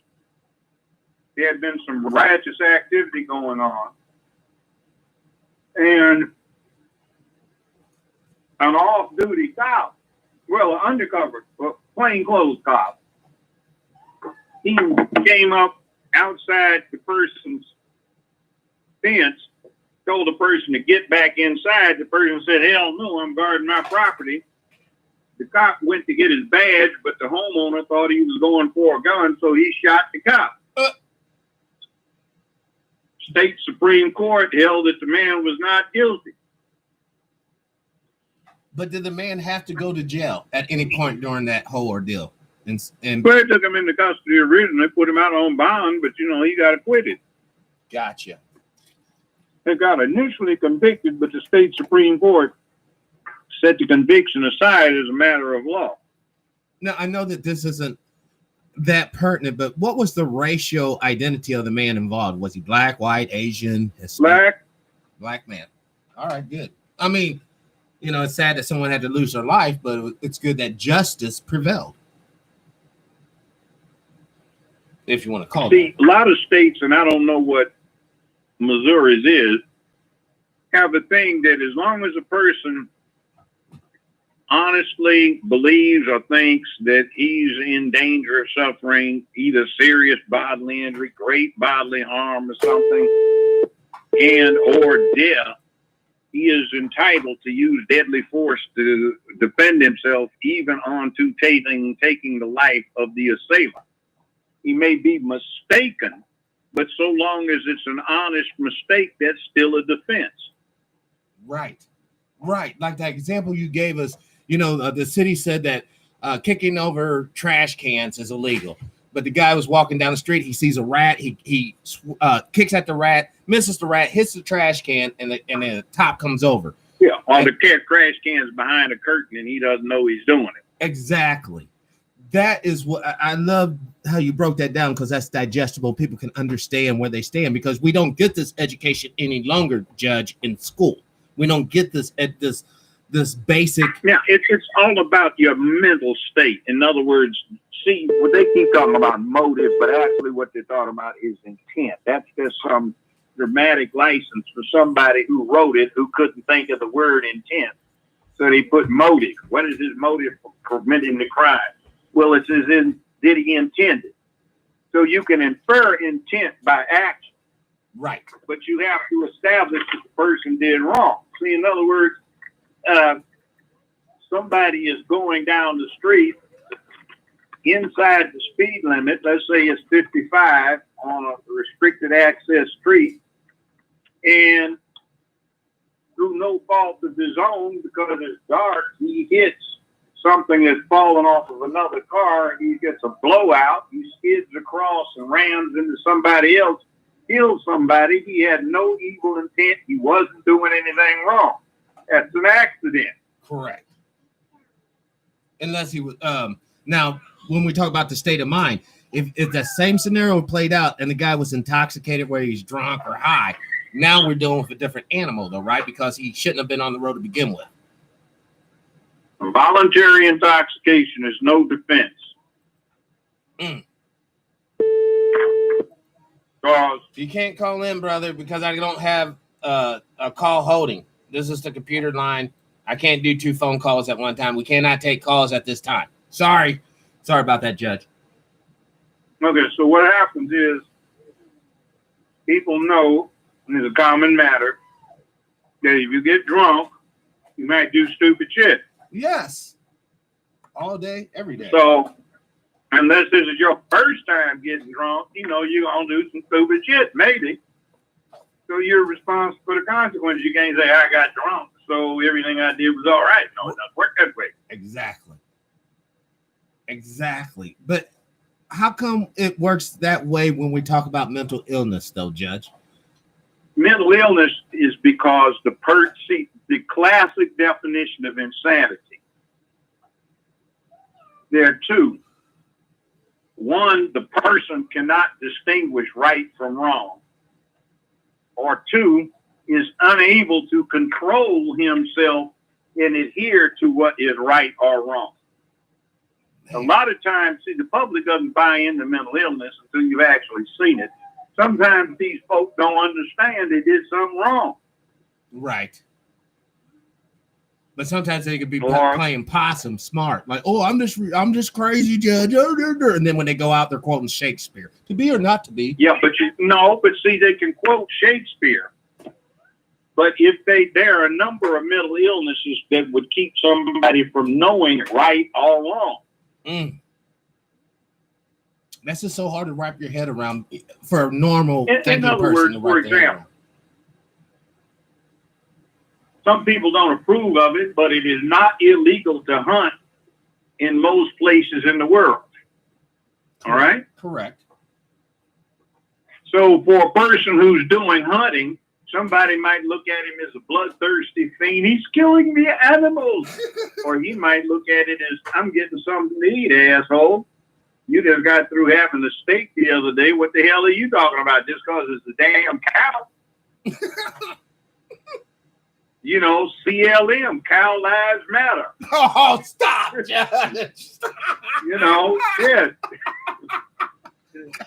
There had been some righteous activity going on. And an off-duty cop, well, an undercover, plainclothes cop, he came up outside the person's fence, told the person to get back inside. The person said, hell no, I'm guarding my property. The cop went to get his badge, but the homeowner thought he was going for a gun, so he shot the cop. State Supreme Court held that the man was not guilty.
But did the man have to go to jail at any point during that whole ordeal? And
Well, they took him into custody originally, put him out on bond, but he got acquitted.
Gotcha.
They got initially convicted, but the state Supreme Court set the conviction aside as a matter of law.
Now, I know that this isn't that pertinent, but what was the racial identity of the man involved? Was he black, white, Asian, Hispanic? Black man. All right, good. I mean, it's sad that someone had to lose their life, but it's good that justice prevailed. If you want to call it.
A lot of states, and I don't know what Missouri's is, have a thing that as long as a person honestly believes or thinks that he's in danger of suffering either serious bodily injury, great bodily harm or something, and or death, he is entitled to use deadly force to defend himself, even onto taking the life of the assailant. He may be mistaken, but so long as it's an honest mistake, that's still a defense.
Right. Like that example you gave us, the city said that kicking over trash cans is illegal. But the guy was walking down the street. He sees a rat. He kicks at the rat, misses the rat, hits the trash can, and the top comes over.
Yeah, or the trash can's behind a curtain, and he doesn't know he's doing it.
Exactly. That is what I love how you broke that down, because that's digestible. People can understand where they stand, because we don't get this education any longer, Judge, in school. We don't get this at this basic.
Yeah, it's all about your mental state. In other words, see, what they keep talking about motive, but actually what they're talking about is intent. That's just some dramatic license for somebody who wrote it who couldn't think of the word intent. So they put motive. What is his motive for committing the crime? Well, it's as in, did he intend it? So you can infer intent by action.
Right.
But you have to establish that the person did wrong. See, in other words, somebody is going down the street inside the speed limit. Let's say it's 55 on a restricted access street. And through no fault of his own, because it's dark, he hits something that's fallen off of another car. He gets a blowout. He skids across and rams into somebody else, kills somebody. He had no evil intent. He wasn't doing anything wrong. That's an accident.
Correct. Unless he was. Now, when we talk about the state of mind, if that same scenario played out and the guy was intoxicated, where he's drunk or high, Now we're dealing with a different animal, though, right? Because he shouldn't have been on the road to begin with.
Voluntary intoxication is no defense. Because
You can't call in, brother, because I don't have a call holding. This is the computer line. I can't do 2 phone calls at one time. We cannot take calls at this time. Sorry about that, Judge.
okay, so what happens is people know, and it's a common matter, that if you get drunk, you might do stupid shit.
Yes. All day, every day.
So, unless this is your first time getting drunk, you're going to do some stupid shit, maybe. So you're responsible for the consequences. You can't say, I got drunk, so everything I did was all right. No, it doesn't work that way.
Exactly. But how come it works that way when we talk about mental illness, though, Judge?
Mental illness is because the classic definition of insanity. There are 2. One, the person cannot distinguish right from wrong. Or 2, is unable to control himself and adhere to what is right or wrong. A lot of times, the public doesn't buy into mental illness until you've actually seen it. Sometimes these folks don't understand they did something wrong.
Right. But sometimes they could be playing possum smart. Like, oh, I'm just crazy, Judge. And then when they go out, they're quoting Shakespeare. To be or not to be.
Yeah, but see, they can quote Shakespeare. But there are a number of mental illnesses that would keep somebody from knowing right or wrong.
That's just so hard to wrap your head around for a normal
in other words, for example, some people don't approve of it, but it is not illegal to hunt in most places in the world. All right?
Correct.
So for a person who's doing hunting, somebody might look at him as a bloodthirsty fiend. He's killing the animals. Or he might look at it as, I'm getting something to eat, asshole. You just got through having a steak the other day. What the hell are you talking about? Just because it's a damn cow? CLM, Cow Lives Matter.
Oh, stop, Judge. Stop.
Shit.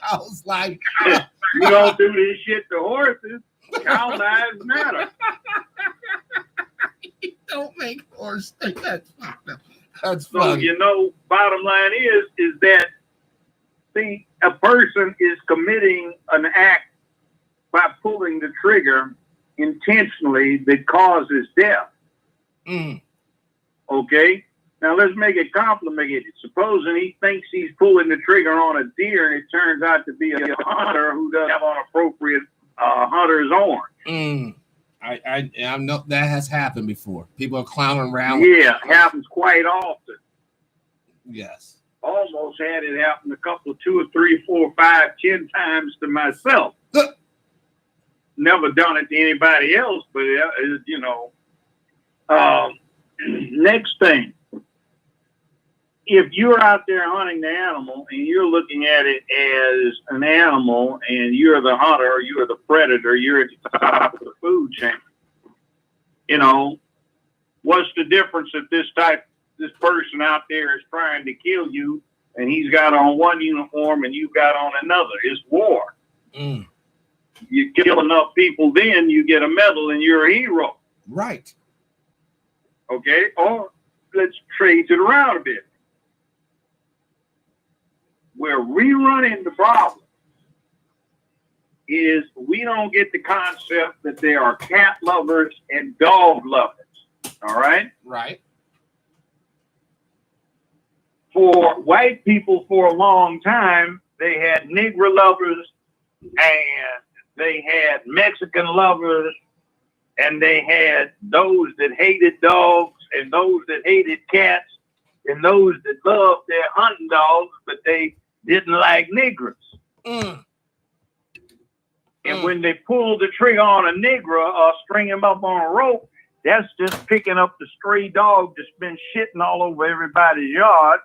Cows like
you don't do this shit to horses. Cow Lives Matter.
Don't make horse think that's fucked up. That's
funny. So, bottom line is that, see, a person is committing an act by pulling the trigger intentionally that causes death. Okay? Now, let's make it complicated. Supposing he thinks he's pulling the trigger on a deer and it turns out to be a hunter who doesn't have an appropriate hunter's orange.
I know that has happened before. People are clowning around.
Yeah, it happens quite often.
Yes.
Almost had it happen a couple, 2 or 3, 4, 5, 10 times to myself. Never done it to anybody else, but next thing, if you're out there hunting the animal and you're looking at it as an animal and you're the hunter or you're the predator, you're at the top of the food chain, what's the difference if this person out there is trying to kill you and he's got on one uniform and you've got on another? It's war. You kill enough people, then you get a medal and you're a hero.
Right.
Okay? Or let's trade it around a bit. Where we run into problems is we don't get the concept that there are cat lovers and dog lovers. All right?
Right.
For white people for a long time, they had Negro lovers and they had Mexican lovers and they had those that hated dogs and those that hated cats and those that loved their hunting dogs, but they didn't like Negroes. And when they pulled the trigger on a Negro or string him up on a rope, that's just picking up the stray dog that's been shitting all over everybody's yard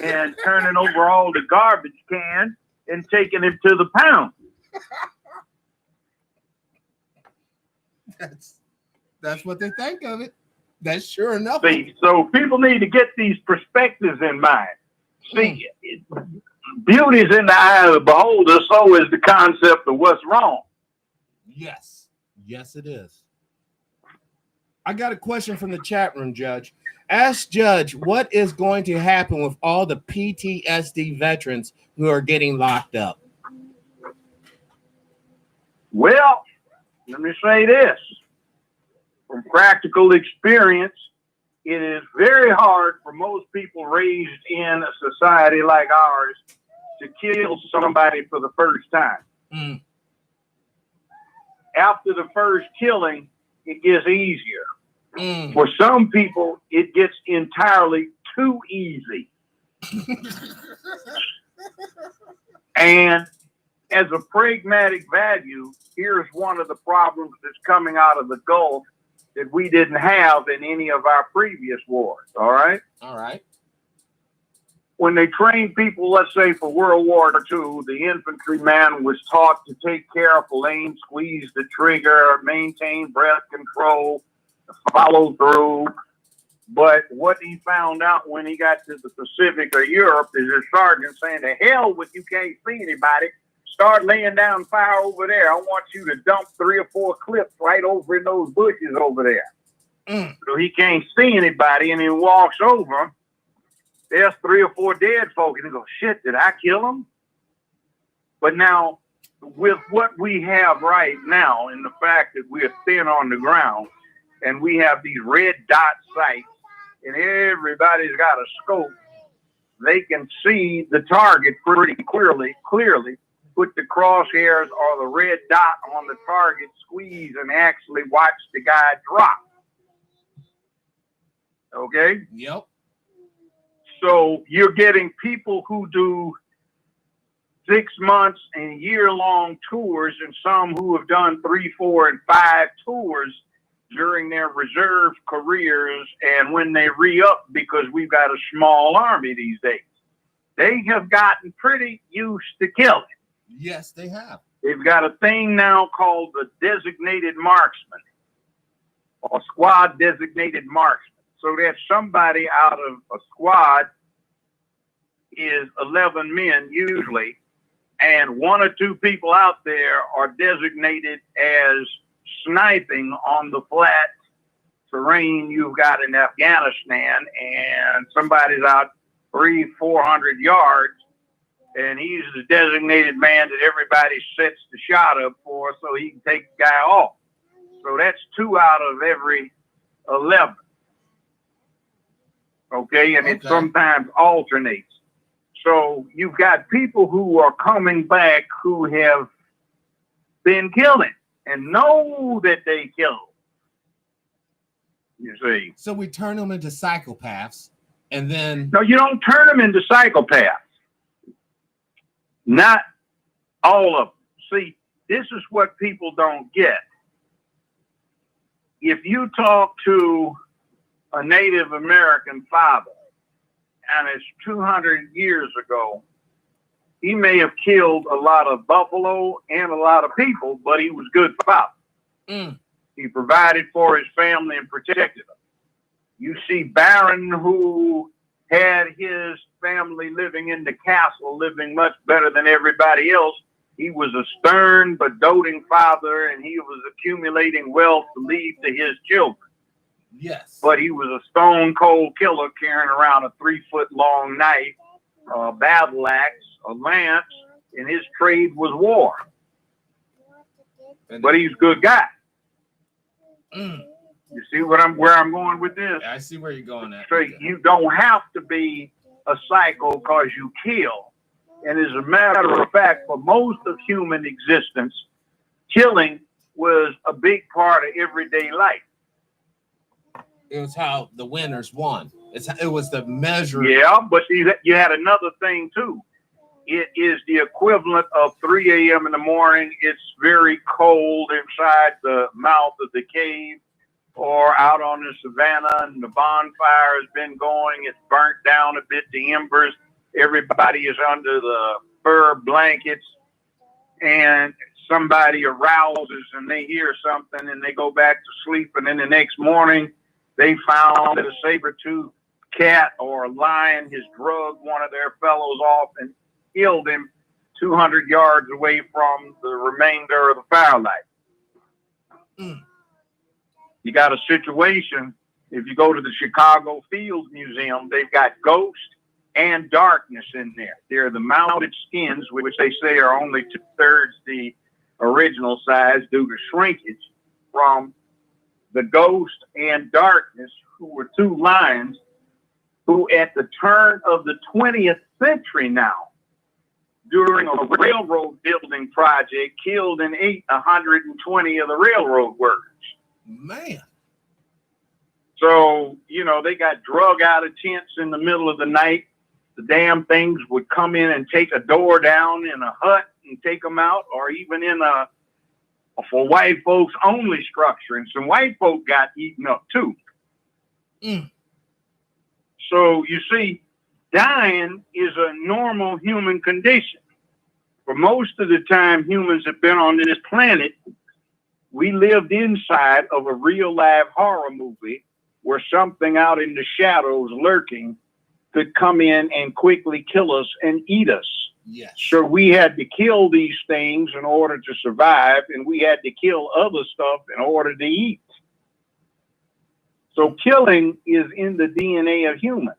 and turning over all the garbage cans and taking him to the pound.
That's what they think of it. That's sure enough.
See, so people need to get these perspectives in mind. See, beauty is in the eye of the beholder, so is the concept of what's wrong.
Yes. Yes, it is. I got a question from the chat room, Judge. Ask Judge what is going to happen with all the PTSD veterans who are getting locked up.
Well, let me say this. From practical experience, it is very hard for most people raised in a society like ours to kill somebody for the first time. After the first killing, it gets easier. For some people, it gets entirely too easy. And as a pragmatic value, here's one of the problems that's coming out of the Gulf that we didn't have in any of our previous wars. All right.
All right.
When they trained people, let's say for World War II, the infantryman was taught to take careful aim, squeeze the trigger, maintain breath control, follow through. But what he found out when he got to the Pacific or Europe is his sergeant saying, to hell with you can't see anybody. Start laying down fire over there. I want you to dump 3 or 4 clips right over in those bushes over there. So he can't see anybody, and he walks over. There's 3 or 4 dead folk, and he goes, shit, did I kill them? But now, with what we have right now, and the fact that we're thin on the ground, and we have these red dot sights, and everybody's got a scope, they can see the target pretty clearly. Put the crosshairs or the red dot on the target, squeeze, and actually watch the guy drop. Okay?
Yep.
So you're getting people who do 6 months and year-long tours, and some who have done 3, 4, and 5 tours during their reserve careers, and when they re-up, because we've got a small army these days, they have gotten pretty used to killing.
Yes, they have.
They've got a thing now called the designated marksman, or squad designated marksman. So there's somebody out of a squad is 11 men usually, and 1 or 2 people out there are designated as sniping on the flat terrain you've got in Afghanistan, and somebody's out 300-400 yards, and he's the designated man that everybody sets the shot up for so he can take the guy off. So that's 2 out of every 11. Okay, and it sometimes alternates. So you've got people who are coming back who have been killing and know that they kill. You see.
So we turn them into psychopaths, and then...
No, you don't turn them into psychopaths. Not all of them. See, this is what people don't get. If you talk to a Native American father, and it's 200 years ago, he may have killed a lot of buffalo and a lot of people, but he was a good father. He provided for his family and protected them. You see Barron, who had his family living in the castle, living much better than everybody else. He was a stern but doting father, and he was accumulating wealth to leave to his children.
Yes.
But he was a stone cold killer carrying around a 3-foot-long knife, a battle axe, a lance, and his trade was war. But he's a good guy. You see where I'm going with this?
I see where you're going at.
So you don't have to be a psycho because you kill. And as a matter of fact, for most of human existence, killing was a big part of everyday life.
It was how the winners won. It was the measure.
Yeah, but see, you had another thing too. It is the equivalent of 3 a.m. in the morning. It's very cold inside the mouth of the cave or out on the savannah, and the bonfire has been going. It's burnt down a bit, the embers. Everybody is under the fur blankets. And somebody arouses and they hear something and they go back to sleep, and then the next morning they found that a saber-toothed cat or a lion has drugged one of their fellows off and killed him 200 yards away from the remainder of the firelight. You got a situation, if you go to the Chicago Fields Museum, they've got ghost and darkness in there. They're the mounted skins, which they say are only 2/3 the original size due to shrinkage, from the ghost and darkness, who were two lions who at the turn of the 20th century now, during a railroad building project, killed and ate 120 of the railroad workers.
Man.
So, you know, they got drug out of tents in the middle of the night. The damn things would come in and take a door down in a hut and take them out, or even in a for white folks only structure. And some white folk got eaten up too. So you see, dying is a normal human condition. For most of the time humans have been on this planet, we lived inside of a real live horror movie where something out in the shadows lurking could come in and quickly kill us and eat us.
Yes.
So we had to kill these things in order to survive, and we had to kill other stuff in order to eat. So killing is in the DNA of humans.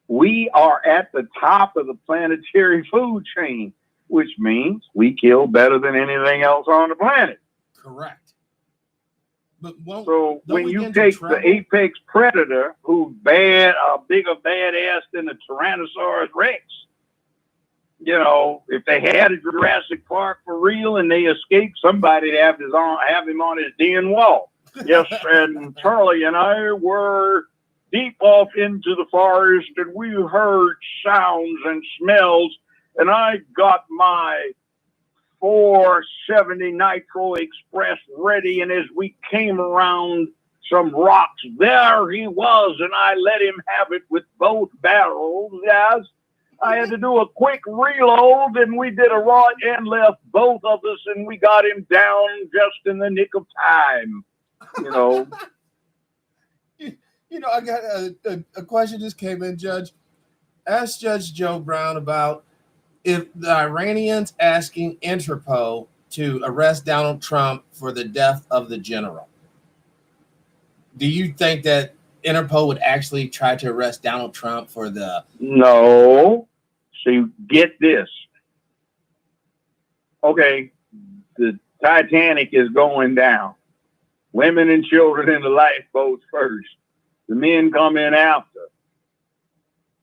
We are at the top of the planetary food chain, which means we kill better than anything else on the planet.
Correct. But
so when you take the apex predator, who's bad, a bigger badass than the Tyrannosaurus Rex, you know, if they had a Jurassic Park for real and they escaped, somebody'd have him on his den wall. Yes, and Charlie and I were deep off into the forest, and we heard sounds and smells, and I got my 470 Nitro Express ready, and as we came around some rocks, there he was, and I let him have it with both barrels. Yes, I had to do a quick reload, and we did a right and left, both of us, and we got him down just in the nick of time. You know.
You know, I got a question just came in, Judge. Ask Judge Joe Brown about if the Iranians asking Interpol to arrest Donald Trump for the death of the general. Do you think that Interpol would actually try to arrest Donald Trump for the...
No. So get this. Okay, the Titanic is going down. Women and children in the lifeboats first. The men come in after.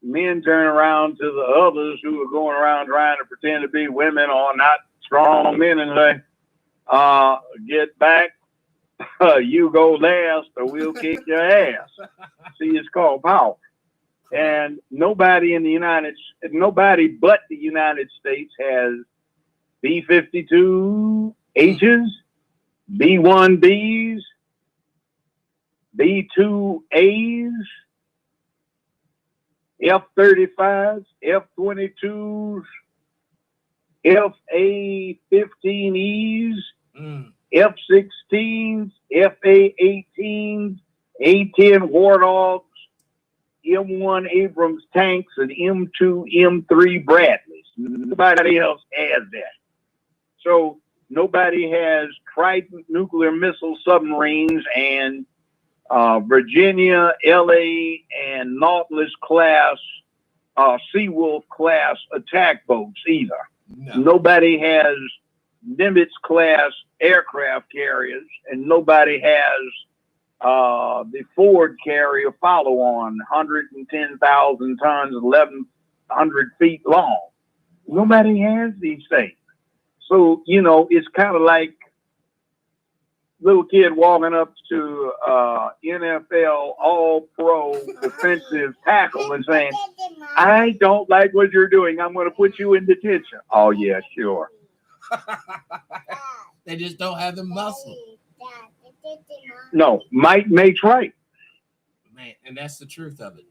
Men turn around to the others who are going around trying to pretend to be women or not strong men and say, get back, you go last or we'll kick your ass. See, it's called power. And nobody but the United States has B-52 H's, B-1B's, B-2A's, F-35s, F-22s, F-A-15Es, F-16s, F-A-18s, A-10 War Dogs, M1 Abrams tanks, and M2, M3 Bradleys. Nobody else has that. So nobody has Trident nuclear missile submarines and Virginia, LA, and Nautilus class, Seawolf class attack boats either. No. Nobody has Nimitz class aircraft carriers, and nobody has the Ford carrier follow-on, 110,000 tons, 1,100 feet long. Nobody has these things. So, you know, it's kind of like little kid walking up to NFL all-pro defensive tackle and saying, I don't like what you're doing. I'm going to put you in detention. Oh, yeah, sure.
They just don't have the muscle.
No, might makes right.
Man, and that's the truth of it.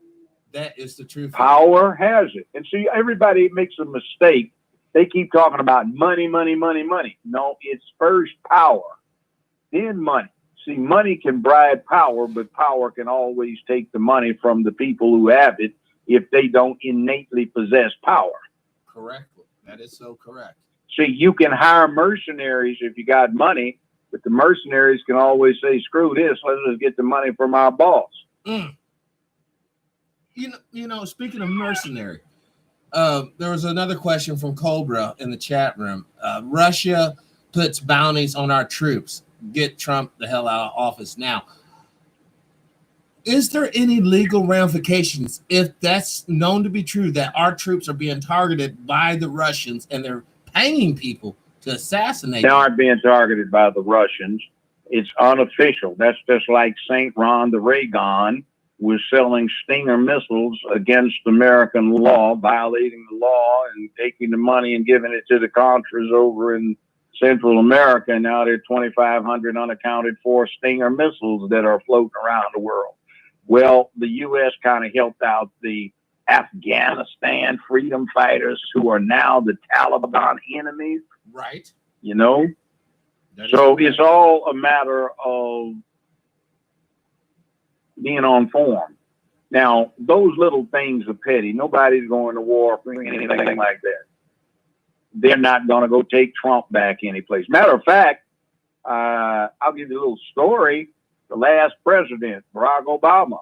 That is the truth.
Power has it. And see, everybody makes a mistake They keep talking about money, money, money, money. No, it's first power, then money. See, money can bribe power, but power can always take the money from the people who have it if they don't innately possess power.
Correct. That is so correct.
See, you can hire mercenaries if you got money, but the mercenaries can always say, screw this, let's just get the money from our boss.
Mm. You know, speaking of mercenary, there was another question from Cobra in the chat room. Russia puts bounties on our troops. Get Trump the hell out of office now. Is there any legal ramifications if that's known to be true, that our troops are being targeted by the Russians and they're paying people to assassinate
They
them?
aren't being targeted by the Russians. It's unofficial. That's just like St. Ron the Reagan was selling Stinger missiles against American law, violating the law and taking the money and giving it to the Contras over in Central America. And now there are 2,500 unaccounted for Stinger missiles that are floating around the world. Well, the U.S. kind of helped out the Afghanistan freedom fighters who are now the Taliban enemies.
Right.
You know? So it's all a matter of being on form. Now, those little things are petty. Nobody's going to war for anything like that. They're not going to go take Trump back anyplace. Matter of fact, I'll give you a little story. The last president, Barack Obama,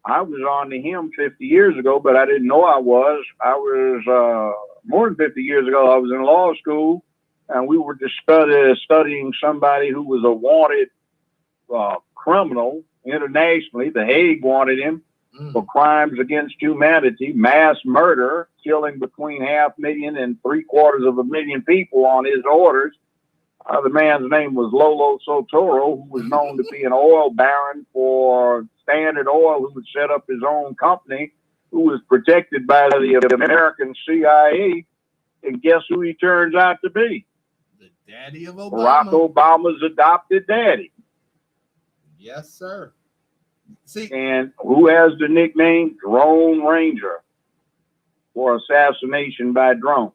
I was on to him 50 years ago, but I didn't know I was. I was more than 50 years ago. I was in law school, and we were just studying somebody who was a wanted criminal internationally. The Hague wanted him for crimes against humanity, mass murder, killing between 500,000 and 750,000 people on his orders. The man's name was Lolo Sotoro, who was known to be an oil baron for Standard Oil, who would set up his own company, who was protected by the American CIA. And guess who he turns out to be?
The daddy of Obama.
Barack Obama's adopted daddy.
Yes, sir. See,
and who has the nickname Drone Ranger for assassination by drone.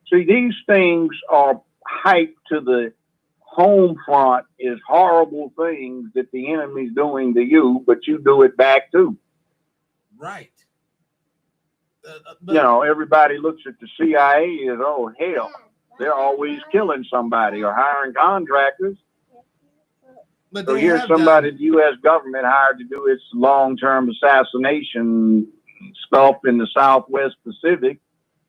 See, these things are hyped to the home front as horrible things that the enemy's doing to you, but you do it back too.
Right.
You know, everybody looks at the CIA as, oh, hell, they're always killing somebody or hiring contractors.
But
so here's somebody the U.S. government hired to do its long-term assassination stuff in the Southwest Pacific.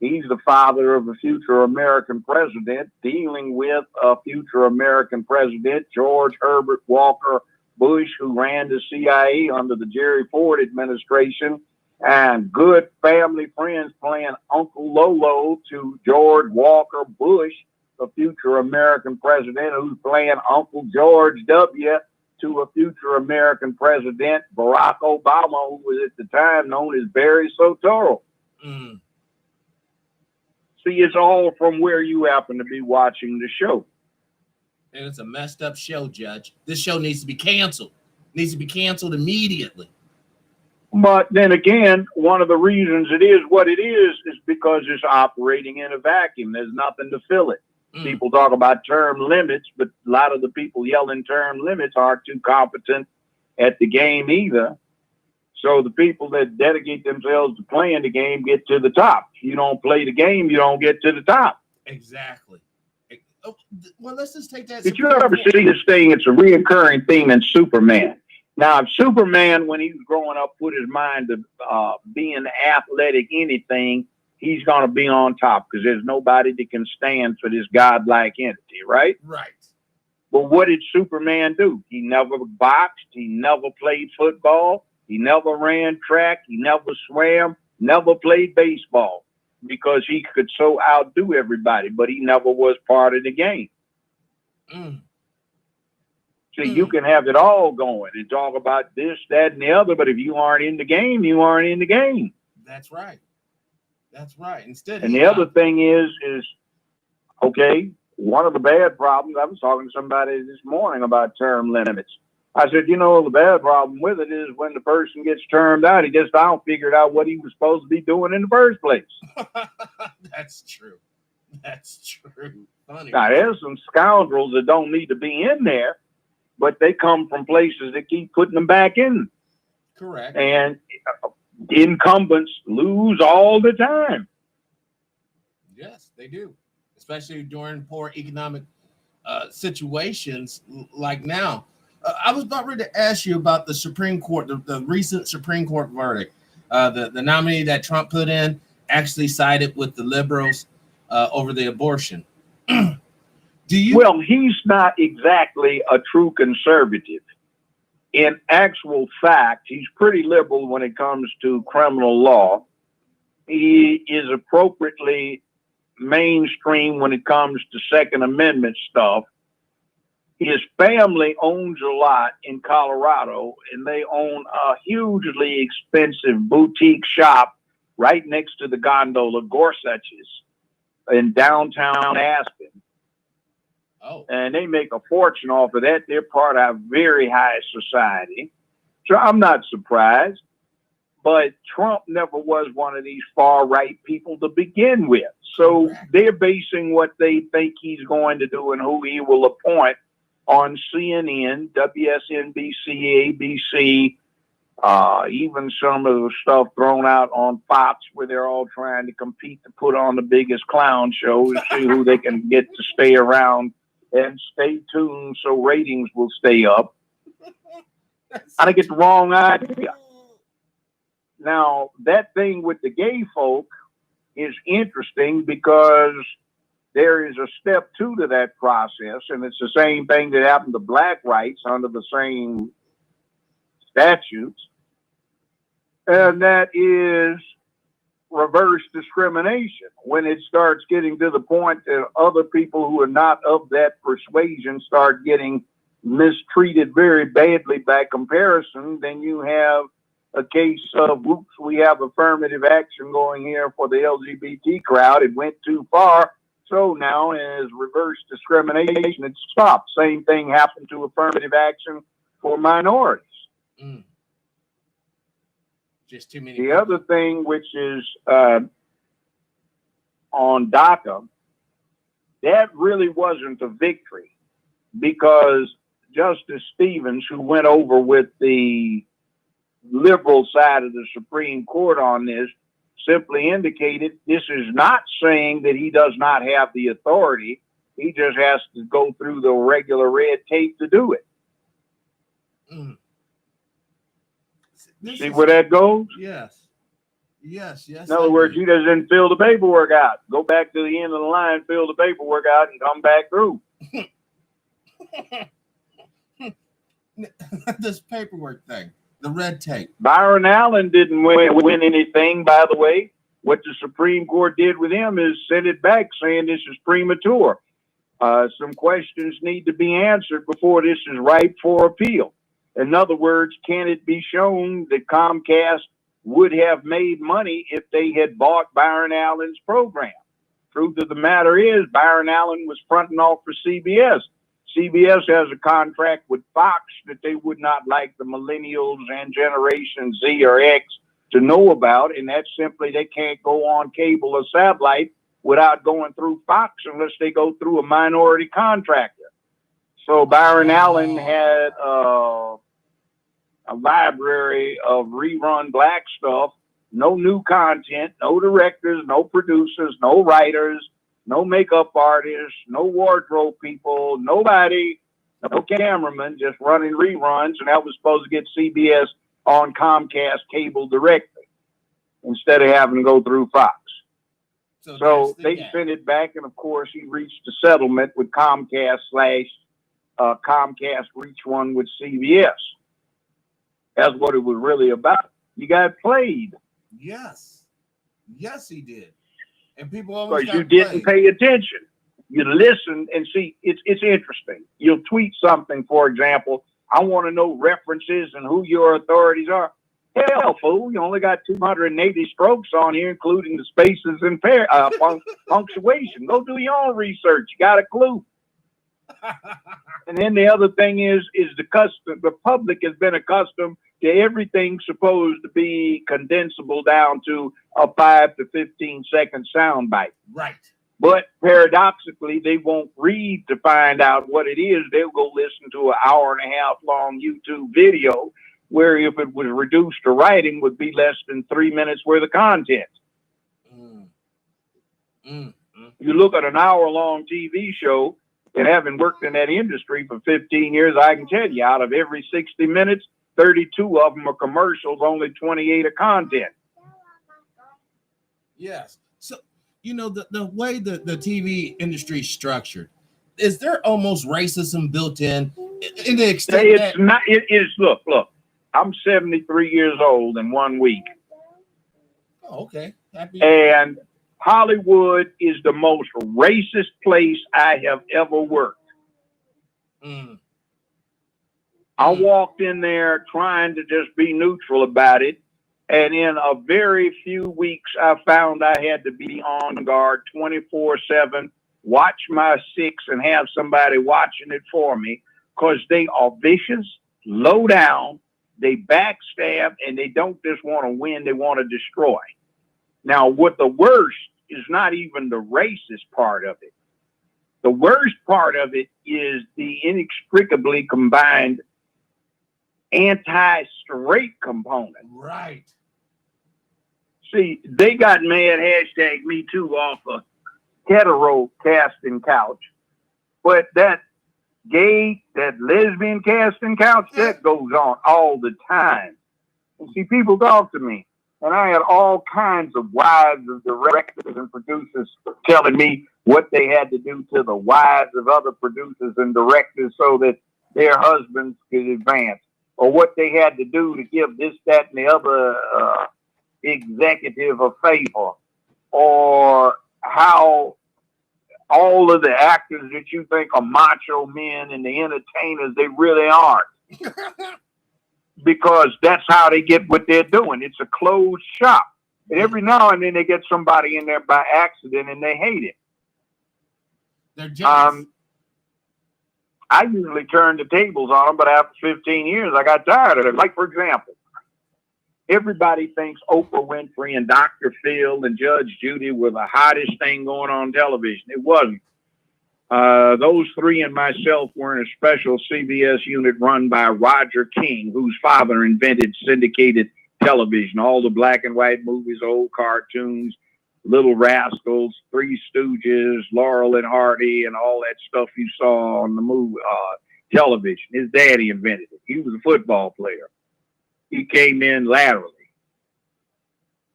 He's the father of a future American president, dealing with a future American president, George Herbert Walker Bush, who ran the CIA under the Jerry Ford administration, and good family friends playing Uncle Lolo to George Walker Bush, a future American president, who's playing Uncle George W. to a future American president, Barack Obama, who was at the time known as Barry Soetoro.
Mm.
See, it's all from where you happen to be watching the show.
And it's a messed up show, Judge. This show needs to be canceled. It needs to be canceled immediately.
But then again, one of the reasons it is what it is because it's operating in a vacuum. There's nothing to fill it. People talk about term limits, but a lot of the people yelling term limits aren't too competent at the game either. So the people that dedicate themselves to playing the game get to the top. If you don't play the game, you don't get to the top.
Exactly. Well, let's just take that.
Did you ever see this thing? It's a reoccurring theme in Superman. Now, if Superman, when he was growing up, put his mind to being athletic, anything, he's going to be on top because there's nobody that can stand for this godlike entity, right?
Right.
But what did Superman do? He never boxed. He never played football. He never ran track. He never swam, never played baseball because he could so outdo everybody, but he never was part of the game. See, you can have it all going and talk about this, that, and the other, but if you aren't in the game, you aren't in the game.
That's right. That's right. Instead,
and the other thing is okay, one of the bad problems, I was talking to somebody this morning about term limits. I said, you know, the bad problem with it is when the person gets termed out, he just don't figure out what he was supposed to be doing in the first place.
That's true. That's true. Funny.
Now, there's some scoundrels that don't need to be in there, but they come from places that keep putting them back in.
Correct.
And incumbents lose all the time.
Yes, they do, especially during poor economic situations like now. I was about ready to ask you about the Supreme Court, the recent Supreme Court verdict. The nominee that Trump put in actually sided with the liberals over the abortion. Do you?
Well, he's not exactly a true conservative. In actual fact, he's pretty liberal when it comes to criminal law. He is appropriately mainstream when it comes to Second Amendment stuff. His family owns a lot in Colorado, and they own a hugely expensive boutique shop right next to the gondola Gorsuch's in downtown Aspen.
Oh.
And they make a fortune off of that. They're part of very high society. So I'm not surprised. But Trump never was one of these far-right people to begin with. So they're basing what they think he's going to do and who he will appoint on CNN, WSNBC, ABC, even some of the stuff thrown out on Fox where they're all trying to compete to put on the biggest clown show to see who they can get to stay around and stay tuned so ratings will stay up. I think it's the wrong idea. Now, that thing with the gay folk is interesting because there is a step 2 to that process, and it's the same thing that happened to black rights under the same statutes, and that is reverse discrimination. When it starts getting to the point that other people who are not of that persuasion start getting mistreated very badly by comparison, then you have a case of, whoops, we have affirmative action going here for the LGBT crowd. It went too far. So now as reverse discrimination, it stopped. Same thing happened to affirmative action for minorities.
Just too many.
The other thing, which is on DACA, that really wasn't a victory because Justice Stevens, who went over with the liberal side of the Supreme Court on this, simply indicated this is not saying that he does not have the authority. He just has to go through the regular red tape to do it. See where that goes?
Yes. Yes.
In other words, he just didn't fill the paperwork out. Go back to the end of the line, fill the paperwork out, and come back through.
This paperwork thing. The red tape.
Byron Allen didn't win anything, by the way. What the Supreme Court did with him is send it back saying this is premature. Some questions need to be answered before this is ripe for appeal. In other words, can it be shown that Comcast would have made money if they had bought Byron Allen's program? Truth of the matter is, Byron Allen was fronting off for CBS. CBS has a contract with Fox that they would not like the millennials and Generation Z or X to know about, and that's simply they can't go on cable or satellite without going through Fox unless they go through a minority contractor. So Byron Allen had a library of rerun black stuff, no new content, no directors, no producers, no writers, no makeup artists, no wardrobe people, nobody, no cameraman, just running reruns. And that was supposed to get CBS on Comcast cable directly instead of having to go through Fox. So they sent it back. And of course, he reached a settlement with Comcast / Comcast reached one with CBS. That's what it was really about. You got played.
Yes. Yes, he did. And people almost
because you didn't pay attention. You listen and see. It's interesting. You'll tweet something, for example. I want to know references and who your authorities are. Hell, fool! You only got 280 strokes on here, including the spaces and punctuation. Go do your own research. You got a clue. And then the other thing is the public has been accustomed to everything supposed to be condensable down to a 5 to 15 second sound bite.
Right.
But paradoxically, they won't read to find out what it is. They'll go listen to an hour and a half long YouTube video where if it was reduced to writing would be less than 3 minutes worth of content. You look at an hour-long TV show, and having worked in that industry for 15 years, I can tell you out of every 60 minutes, 32 of them are commercials, only 28 are content.
Yes. So, you know, the way the TV industry is structured, is there almost racism built in the extent
it's not, it is, look, I'm 73 years old in 1 week.
Oh, okay. Happy.
And Hollywood is the most racist place I have ever worked. I walked in there trying to just be neutral about it. And in a very few weeks, I found I had to be on guard 24/7, watch my six and have somebody watching it for me because they are vicious, low down, they backstab, and they don't just want to win, they want to destroy. Now, what the worst is not even the racist part of it. The worst part of it is the inextricably combined anti-straight component.
Right.
See, they got mad, #MeToo, off a hetero casting couch. But that gay, that lesbian casting couch, that goes on all the time. And see, people talk to me. And I had all kinds of wives of directors and producers telling me what they had to do to the wives of other producers and directors so that their husbands could advance, or what they had to do to give this, that, and the other executive a favor, or how all of the actors that you think are macho men and the entertainers, they really aren't. Because that's how they get what they're doing. It's a closed shop. And every now and then they get somebody in there by accident and they hate it.
They're jealous.
I usually turn the tables on them, but after 15 years, I got tired of it. Like, for example, everybody thinks Oprah Winfrey and Dr. Phil and Judge Judy were the hottest thing going on television. It wasn't. Those three and myself were in a special CBS unit run by Roger King, whose father invented syndicated television, all the black and white movies, old cartoons, Little Rascals, Three Stooges, Laurel and Hardy, and all that stuff you saw on the movie television. His daddy invented it. He was a football player. He came in laterally.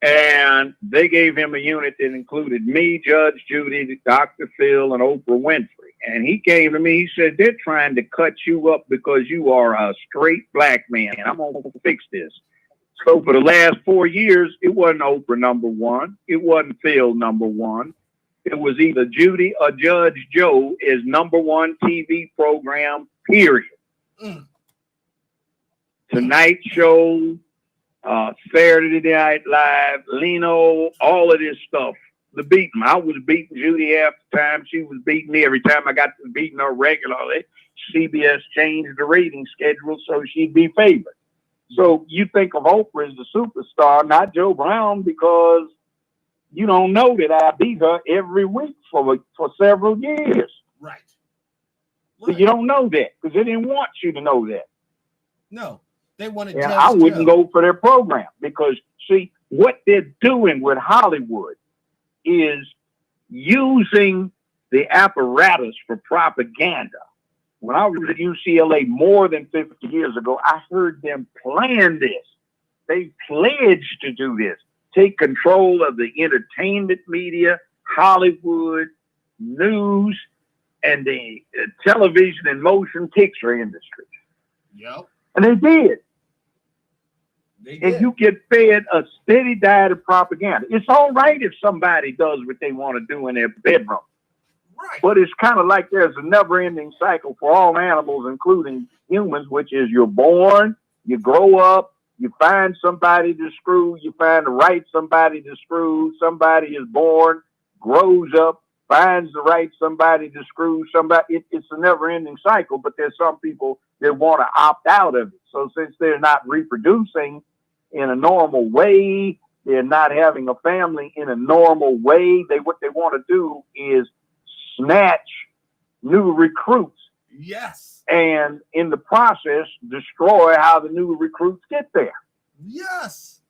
And they gave him a unit that included me, Judge Judy, Dr. Phil, and Oprah Winfrey. And he came to me, he said, they're trying to cut you up because you are a straight black man. And I'm going to fix this. So for the last 4 years, it wasn't Oprah number one. It wasn't Phil number one. It was either Judy or Judge Joe as number one TV program, period. Tonight Show, Saturday Night Live, Leno, all of this stuff. The beating. I was beating Judy half the time. She was beating me every time I got to beating her regularly. CBS changed the rating schedule so she'd be favored. So you think of Oprah as the superstar, not Joe Brown, because you don't know that I beat her every week for several years.
Right.
So you don't know that because they didn't want you to know that.
No, they wanted.
And I wouldn't
Joe.
go for their program because, see, what they're doing with Hollywood is using the apparatus for propaganda. When I was at UCLA more than 50 years ago, I heard them plan this. They pledged to do this. Take control of the entertainment media, Hollywood, news, and the television and motion picture industry.
Yep.
And they did.
They
and you get fed a steady diet of propaganda. It's all right if somebody does what they want to do in their bedroom.
Right.
But it's kind of like there's a never-ending cycle for all animals, including humans, which is you're born, you grow up, you find somebody to screw, you find the right somebody to screw, somebody is born, grows up, finds the right somebody to screw, somebody. It's a never-ending cycle, but there's some people that want to opt out of it. So since they're not reproducing in a normal way, They're not having a family in a normal way. What they want to do is snatch new recruits.
Yes.
And in the process, destroy how the new recruits get there.
Yes.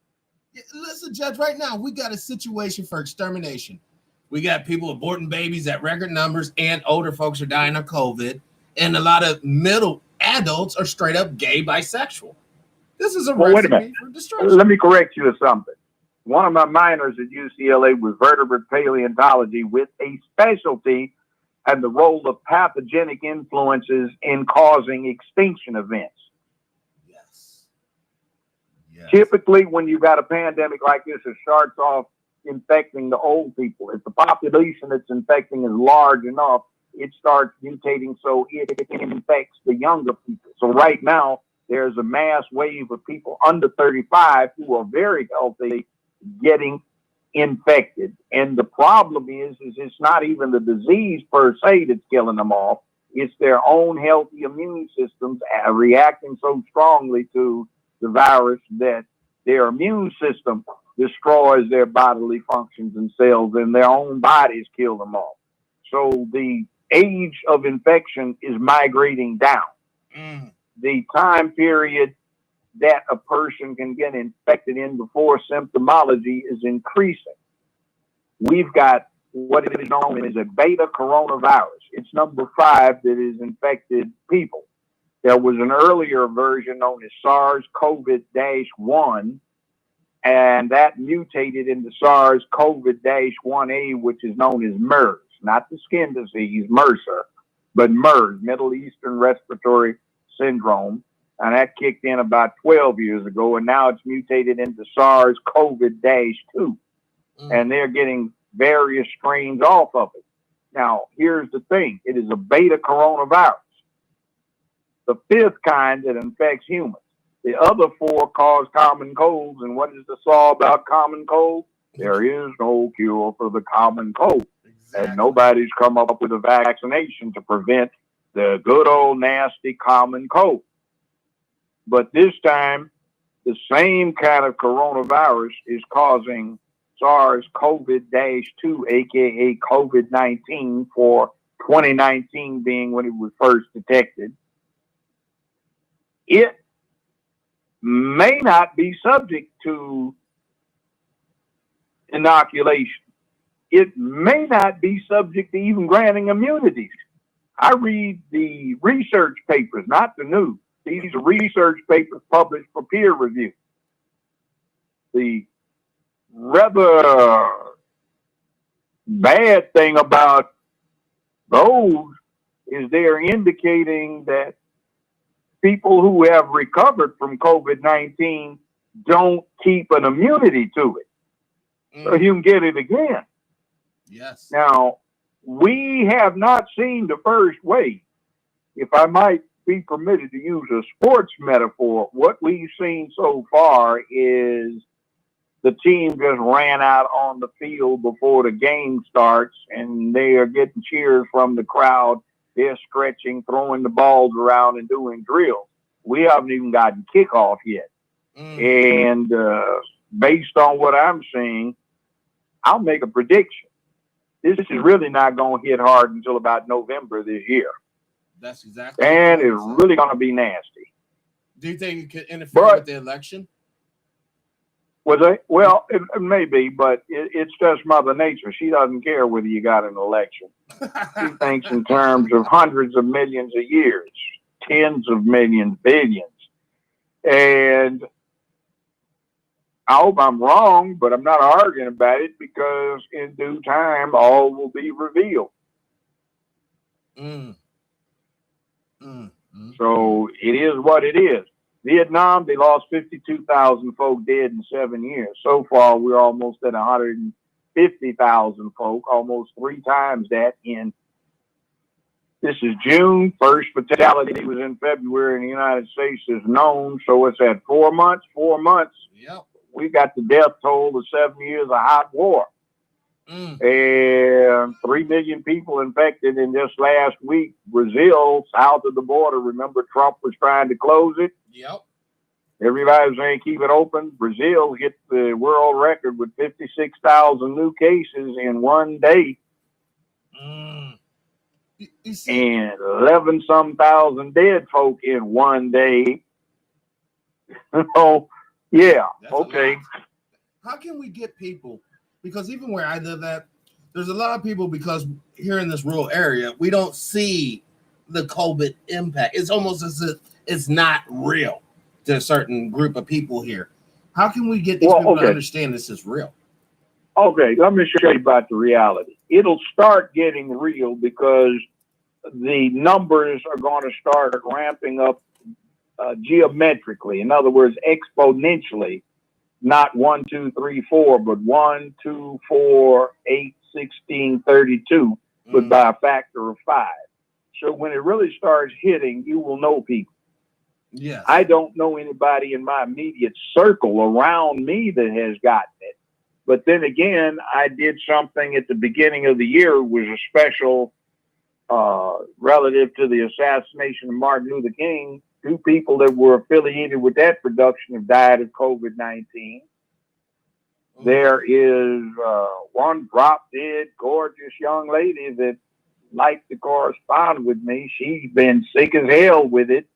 Listen, Judge, right now, we got a situation for extermination. We got people aborting babies at record numbers, and older folks are dying of COVID. And a lot of middle adults are straight up gay, bisexual. This is a recipe for destruction.
Let me correct you to something. One of my minors at UCLA was vertebrate paleontology with a specialty and the role of pathogenic influences in causing extinction events.
Yes. Yes.
Typically, when you've got a pandemic like this, it starts off infecting the old people. If the population it's infecting is large enough, it starts mutating so it infects the younger people. So right now, there's a mass wave of people under 35 who are very healthy getting infected. And the problem is it's not even the disease per se that's killing them off. It's their own healthy immune systems reacting so strongly to the virus that their immune system destroys their bodily functions and cells, and their own bodies kill them off. So the age of infection is migrating down. The time period that a person can get infected in before symptomology is increasing. We've got what is known as a beta coronavirus. It's number 5 that is infected people. There was an earlier version known as SARS-CoV-1, and that mutated into SARS-CoV-1A, which is known as MERS, not the skin disease, MRSA, but MERS, Middle Eastern Respiratory Syndrome. And that kicked in about 12 years ago, and now it's mutated into SARS-CoV-2. And they're getting various strains off of it. Now, here's the thing. It is a beta coronavirus, the 5th kind that infects humans. The other 4 cause common colds. And what is the saw about common cold? There is no cure for the common cold. Exactly. And nobody's come up with a vaccination to prevent the good old nasty common cold. But this time, the same kind of coronavirus is causing SARS-CoV-2, aka COVID-19, for 2019 being when it was first detected. It may not be subject to inoculation. It may not be subject to even granting immunities. I read the research papers, not the news. These are research papers published for peer review. The rather bad thing about those is they're indicating that people who have recovered from COVID-19 don't keep an immunity to it. So you can get it again.
Yes.
Now, we have not seen the first wave. If I might be permitted to use a sports metaphor, what we've seen so far is the team just ran out on the field before the game starts, and they are getting cheers from the crowd. They're stretching, throwing the balls around, and doing drills. We haven't even gotten kickoff yet. And based on what I'm seeing, I'll make a prediction. This is really not going to hit hard until about November this year.
That's exactly.
And it's really going to be nasty.
Do you think it could interfere with the election?
Well, it may be, but it's just Mother Nature. She doesn't care whether you got an election. She thinks in terms of hundreds of millions of years, tens of millions, billions. And I hope I'm wrong, but I'm not arguing about it because in due time, all will be revealed. So it is what it is. Vietnam, they lost 52,000 folk dead in 7 years. So far, we're almost at 150,000 folk, almost 3 times that in. This is June. First fatality was in February in the United States is known. So it's at 4 months. 4 months.
Yep.
We got the death toll of 7 years of hot war. And 3 million people infected in just last week. Brazil, south of the border. Remember, Trump was trying to close it.
Yep.
Everybody's saying keep it open. Brazil hit the world record with 56,000 new cases in one day.
You see,
And 11 some thousand dead folk in one day. So, yeah,
that's
okay.
how can we get people? Because even where I live at, there's a lot of people, because here in this rural area, we don't see the COVID impact. It's almost as if it's not real to a certain group of people here. How can we get these people to understand this is real?
Okay, let me show you about the reality. It'll start getting real because the numbers are going to start ramping up geometrically. In other words, exponentially, not 1, 2, 3, 4, but 1, 2, 4, 8, 16, 32, but by a factor of 5. So when it really starts hitting, you will know people.
Yes.
I don't know anybody in my immediate circle around me that has gotten it. But then again, I did something at the beginning of the year. It was a special relative to the assassination of Martin Luther King. 2 people that were affiliated with that production have died of COVID-19. There is one drop-dead, gorgeous young lady that liked to correspond with me. She's been sick as hell with it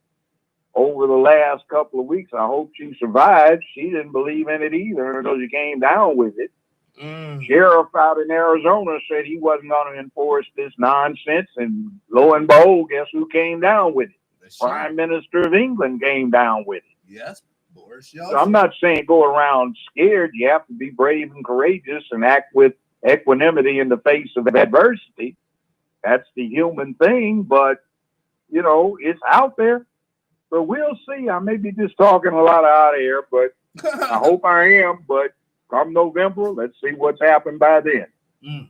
over the last couple of weeks. I hope she survives. She didn't believe in it either until she came down with it. Sheriff out in Arizona said he wasn't going to enforce this nonsense, and lo and behold, guess who came down with it? Prime Minister of England came down with it.
Yes, Boris
Johnson. So I'm not saying go around scared. You have to be brave and courageous and act with equanimity in the face of adversity. That's the human thing, but, you know, it's out there. So we'll see. I may be just talking a lot out of air, but I hope I am. But come November, let's see what's happened by then.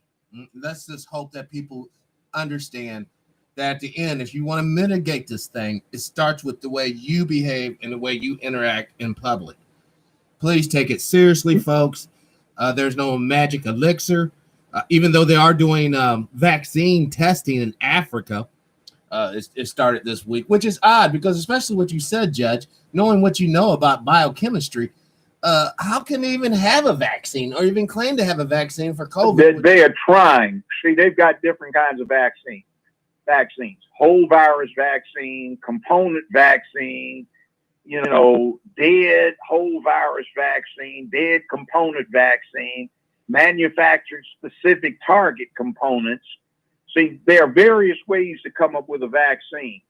Let's just hope that people understand that at the end, if you want to mitigate this thing, it starts with the way you behave and the way you interact in public. Please take it seriously, folks. There's no magic elixir. Even though they are doing vaccine testing in Africa, it started this week, which is odd because, especially what you said, Judge, knowing what you know about biochemistry, how can they even have a vaccine or even claim to have a vaccine for COVID?
They are trying. See, they've got different kinds of vaccines. Whole virus vaccine, component vaccine, you know, dead whole virus vaccine, dead component vaccine, manufactured specific target components. See, there are various ways to come up with a vaccine.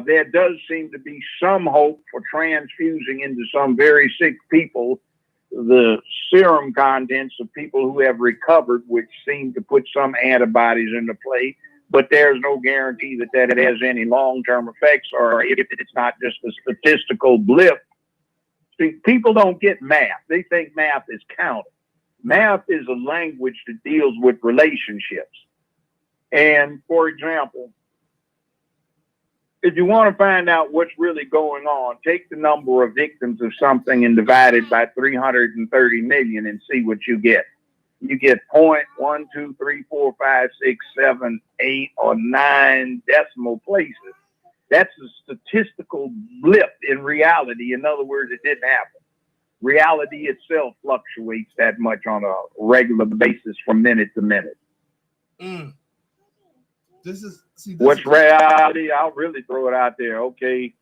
There does seem to be some hope for transfusing into some very sick people the serum contents of people who have recovered, which seem to put some antibodies into play. But there's no guarantee that that has any long-term effects, or if it's not just a statistical blip. See, people don't get math. They think math is counting. Math is a language that deals with relationships. And, for example, if you want to find out what's really going on, take the number of victims of something and divide it by 330 million and see what you get. You get 0.1, 2, 3, 4, 5, 6, 7, 8, or 9 decimal places. That's a statistical blip in reality. In other words, it didn't happen. Reality itself fluctuates that much on a regular basis from minute to minute. What's reality? I'll really throw it out there. Okay.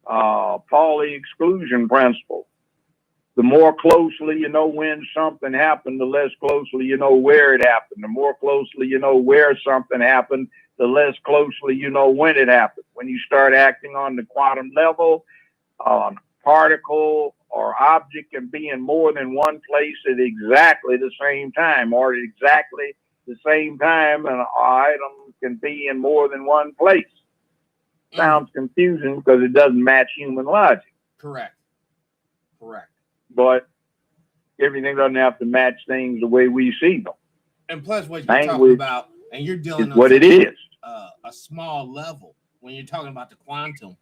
Pauli exclusion principle. The more closely you know when something happened, the less closely you know where it happened. The more closely you know where something happened, the less closely you know when it happened. When you start acting on the quantum level, particle or object can be in more than one place at exactly the same time, or at exactly the same time an item can be in more than one place. Sounds confusing because it doesn't match human logic.
Correct.
But everything doesn't have to match things the way we see them.
And plus, what you're talking about, and you're dealing
with what it is,
a small level. When you're talking about the quantum,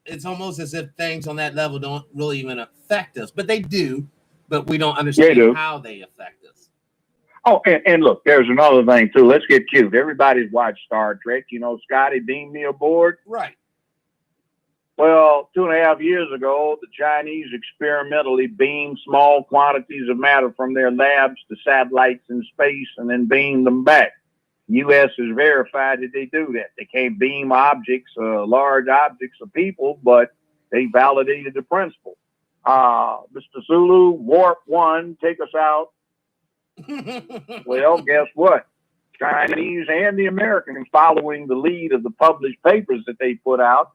it's almost as if things on that level don't really even affect us, but they do. But we don't understand how they affect us.
Oh, and look, there's another thing too. Let's get cute. Everybody's watched Star Trek. You know, Scotty beamed me aboard.
Right.
Well, 2.5 years ago, the Chinese experimentally beamed small quantities of matter from their labs to satellites in space and then beamed them back. U.S. has verified that they do that. They can't beam objects, large objects of people, but they validated the principle. Mr. Zulu, Warp 1, take us out. Well, guess what? Chinese and the Americans, following the lead of the published papers that they put out,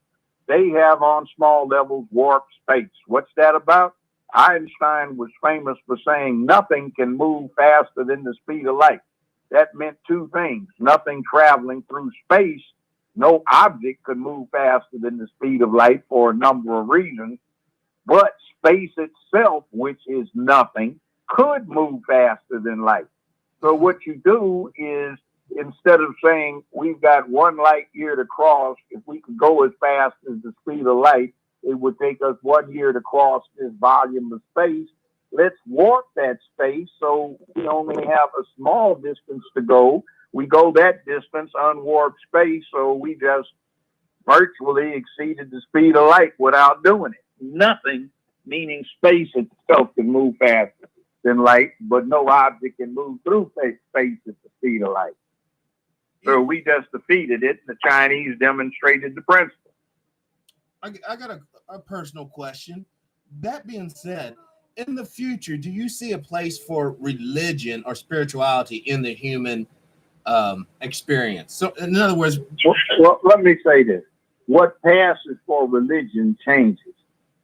they have on small levels warp space. What's that about? Einstein was famous for saying nothing can move faster than the speed of light. That meant two things: nothing traveling through space. No object could move faster than the speed of light for a number of reasons, but space itself, which is nothing, could move faster than light. So what you do is, instead of saying we've got 1 light year to cross, if we could go as fast as the speed of light, it would take us 1 year to cross this volume of space. Let's warp that space so we only have a small distance to go. We go that distance, unwarp space, so we just virtually exceeded the speed of light without doing it. Nothing, meaning space itself, can move faster than light, but no object can move through space at the speed of light. So we just defeated it, and the Chinese demonstrated the principle.
I got a personal question. That being said, in the future, do you see a place for religion or spirituality in the human experience? So, in other words,
well, let me say this: what passes for religion changes.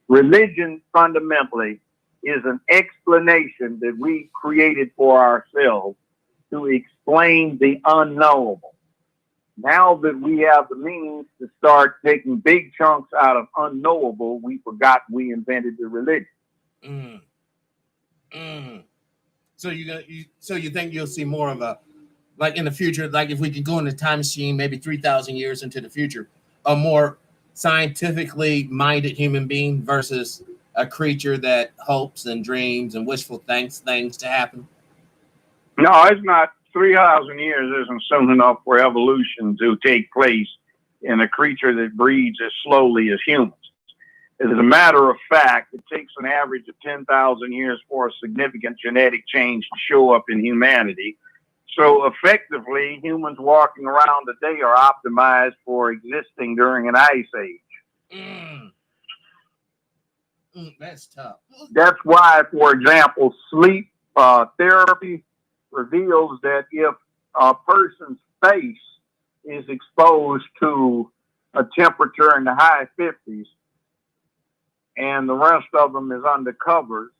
Religion fundamentally is an explanation that we created for ourselves to explain the unknowable. Now that we have the means to start taking big chunks out of unknowable, we forgot we invented the religion.
So you think you'll see more of a, like in the future, like if we could go in a time machine, maybe 3,000 years into the future, a more scientifically minded human being versus a creature that hopes and dreams and wishful thinks things to happen?
No, it's not. 3,000 years isn't soon enough for evolution to take place in a creature that breeds as slowly as humans. As a matter of fact, it takes an average of 10,000 years for a significant genetic change to show up in humanity. So effectively, humans walking around today are optimized for existing during an ice age.
That's tough.
That's why, for example, sleep therapy reveals that if a person's face is exposed to a temperature in the high 50s and the rest of them is under covers,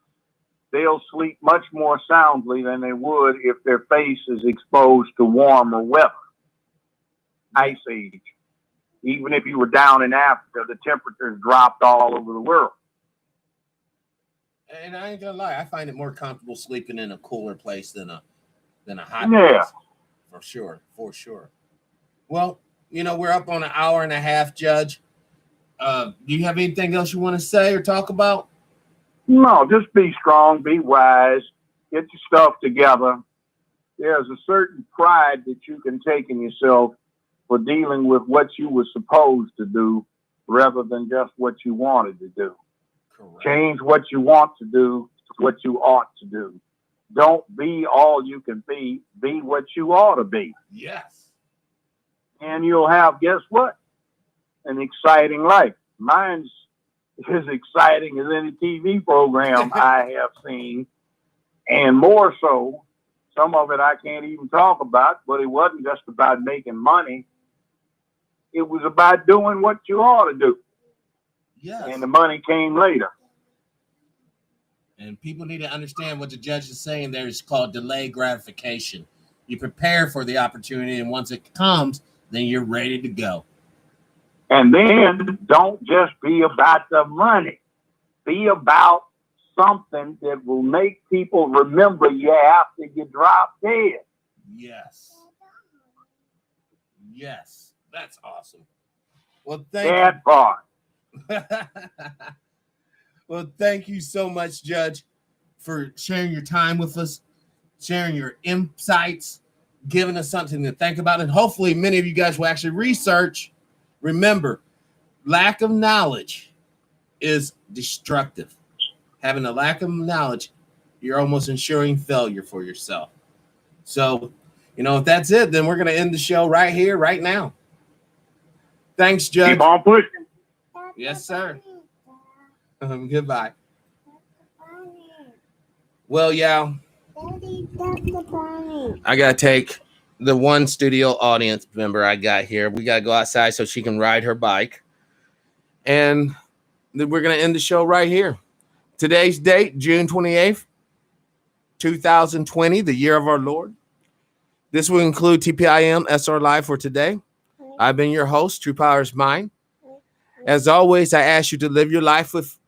they'll sleep much more soundly than they would if their face is exposed to warmer weather. Ice age. Even if you were down in Africa, the temperatures dropped all over the world.
And I ain't gonna lie, I find it more comfortable sleeping in a cooler place than a hot place. For sure. Well, we're up on an hour and a half, Judge. Do you have anything else you want to say or talk about?
No, just be strong, be wise, get your stuff together. There's a certain pride that you can take in yourself for dealing with what you were supposed to do rather than just what you wanted to do. Correct. Change what you want to do to what you ought to do. Don't be all you can be what you ought to be.
Yes.
And you'll have, guess what? An exciting life. Mine's as exciting as any TV program I have seen, and more so. Some of it I can't even talk about, but it wasn't just about making money. It was about doing what you ought to do.
Yes.
And the money came later.
And people need to understand what the judge is saying there is called delayed gratification. You prepare for the opportunity, and once it comes, then you're ready to go.
And then don't just be about the money. Be about something that will make people remember you after you drop dead.
Yes. Yes. That's awesome. Well, thank you.
That part.
Well, thank you so much, Judge, for sharing your time with us, sharing your insights, giving us something to think about. And hopefully many of you guys will actually research. Remember, lack of knowledge is destructive. Having a lack of knowledge, you're almost ensuring failure for yourself. So, if that's it, then we're going to end the show right here, right now. Thanks, Judge.
Keep on pushing.
Yes, sir. Goodbye. Well, yeah. I got to take the one studio audience member I got here. We got to go outside so she can ride her bike. And then we're going to end the show right here. Today's date, June 28th, 2020, the year of our Lord. This will include TPIM SR Live for today. I've been your host, True Power is Mine. As always, I ask you to live your life with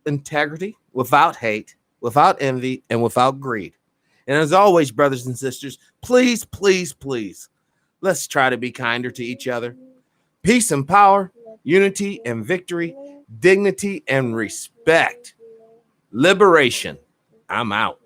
integrity, without hate, without envy, and without greed. And as always, brothers and sisters, please, please, please, let's try to be kinder to each other. Peace and power, unity and victory, dignity and respect. Liberation. I'm out.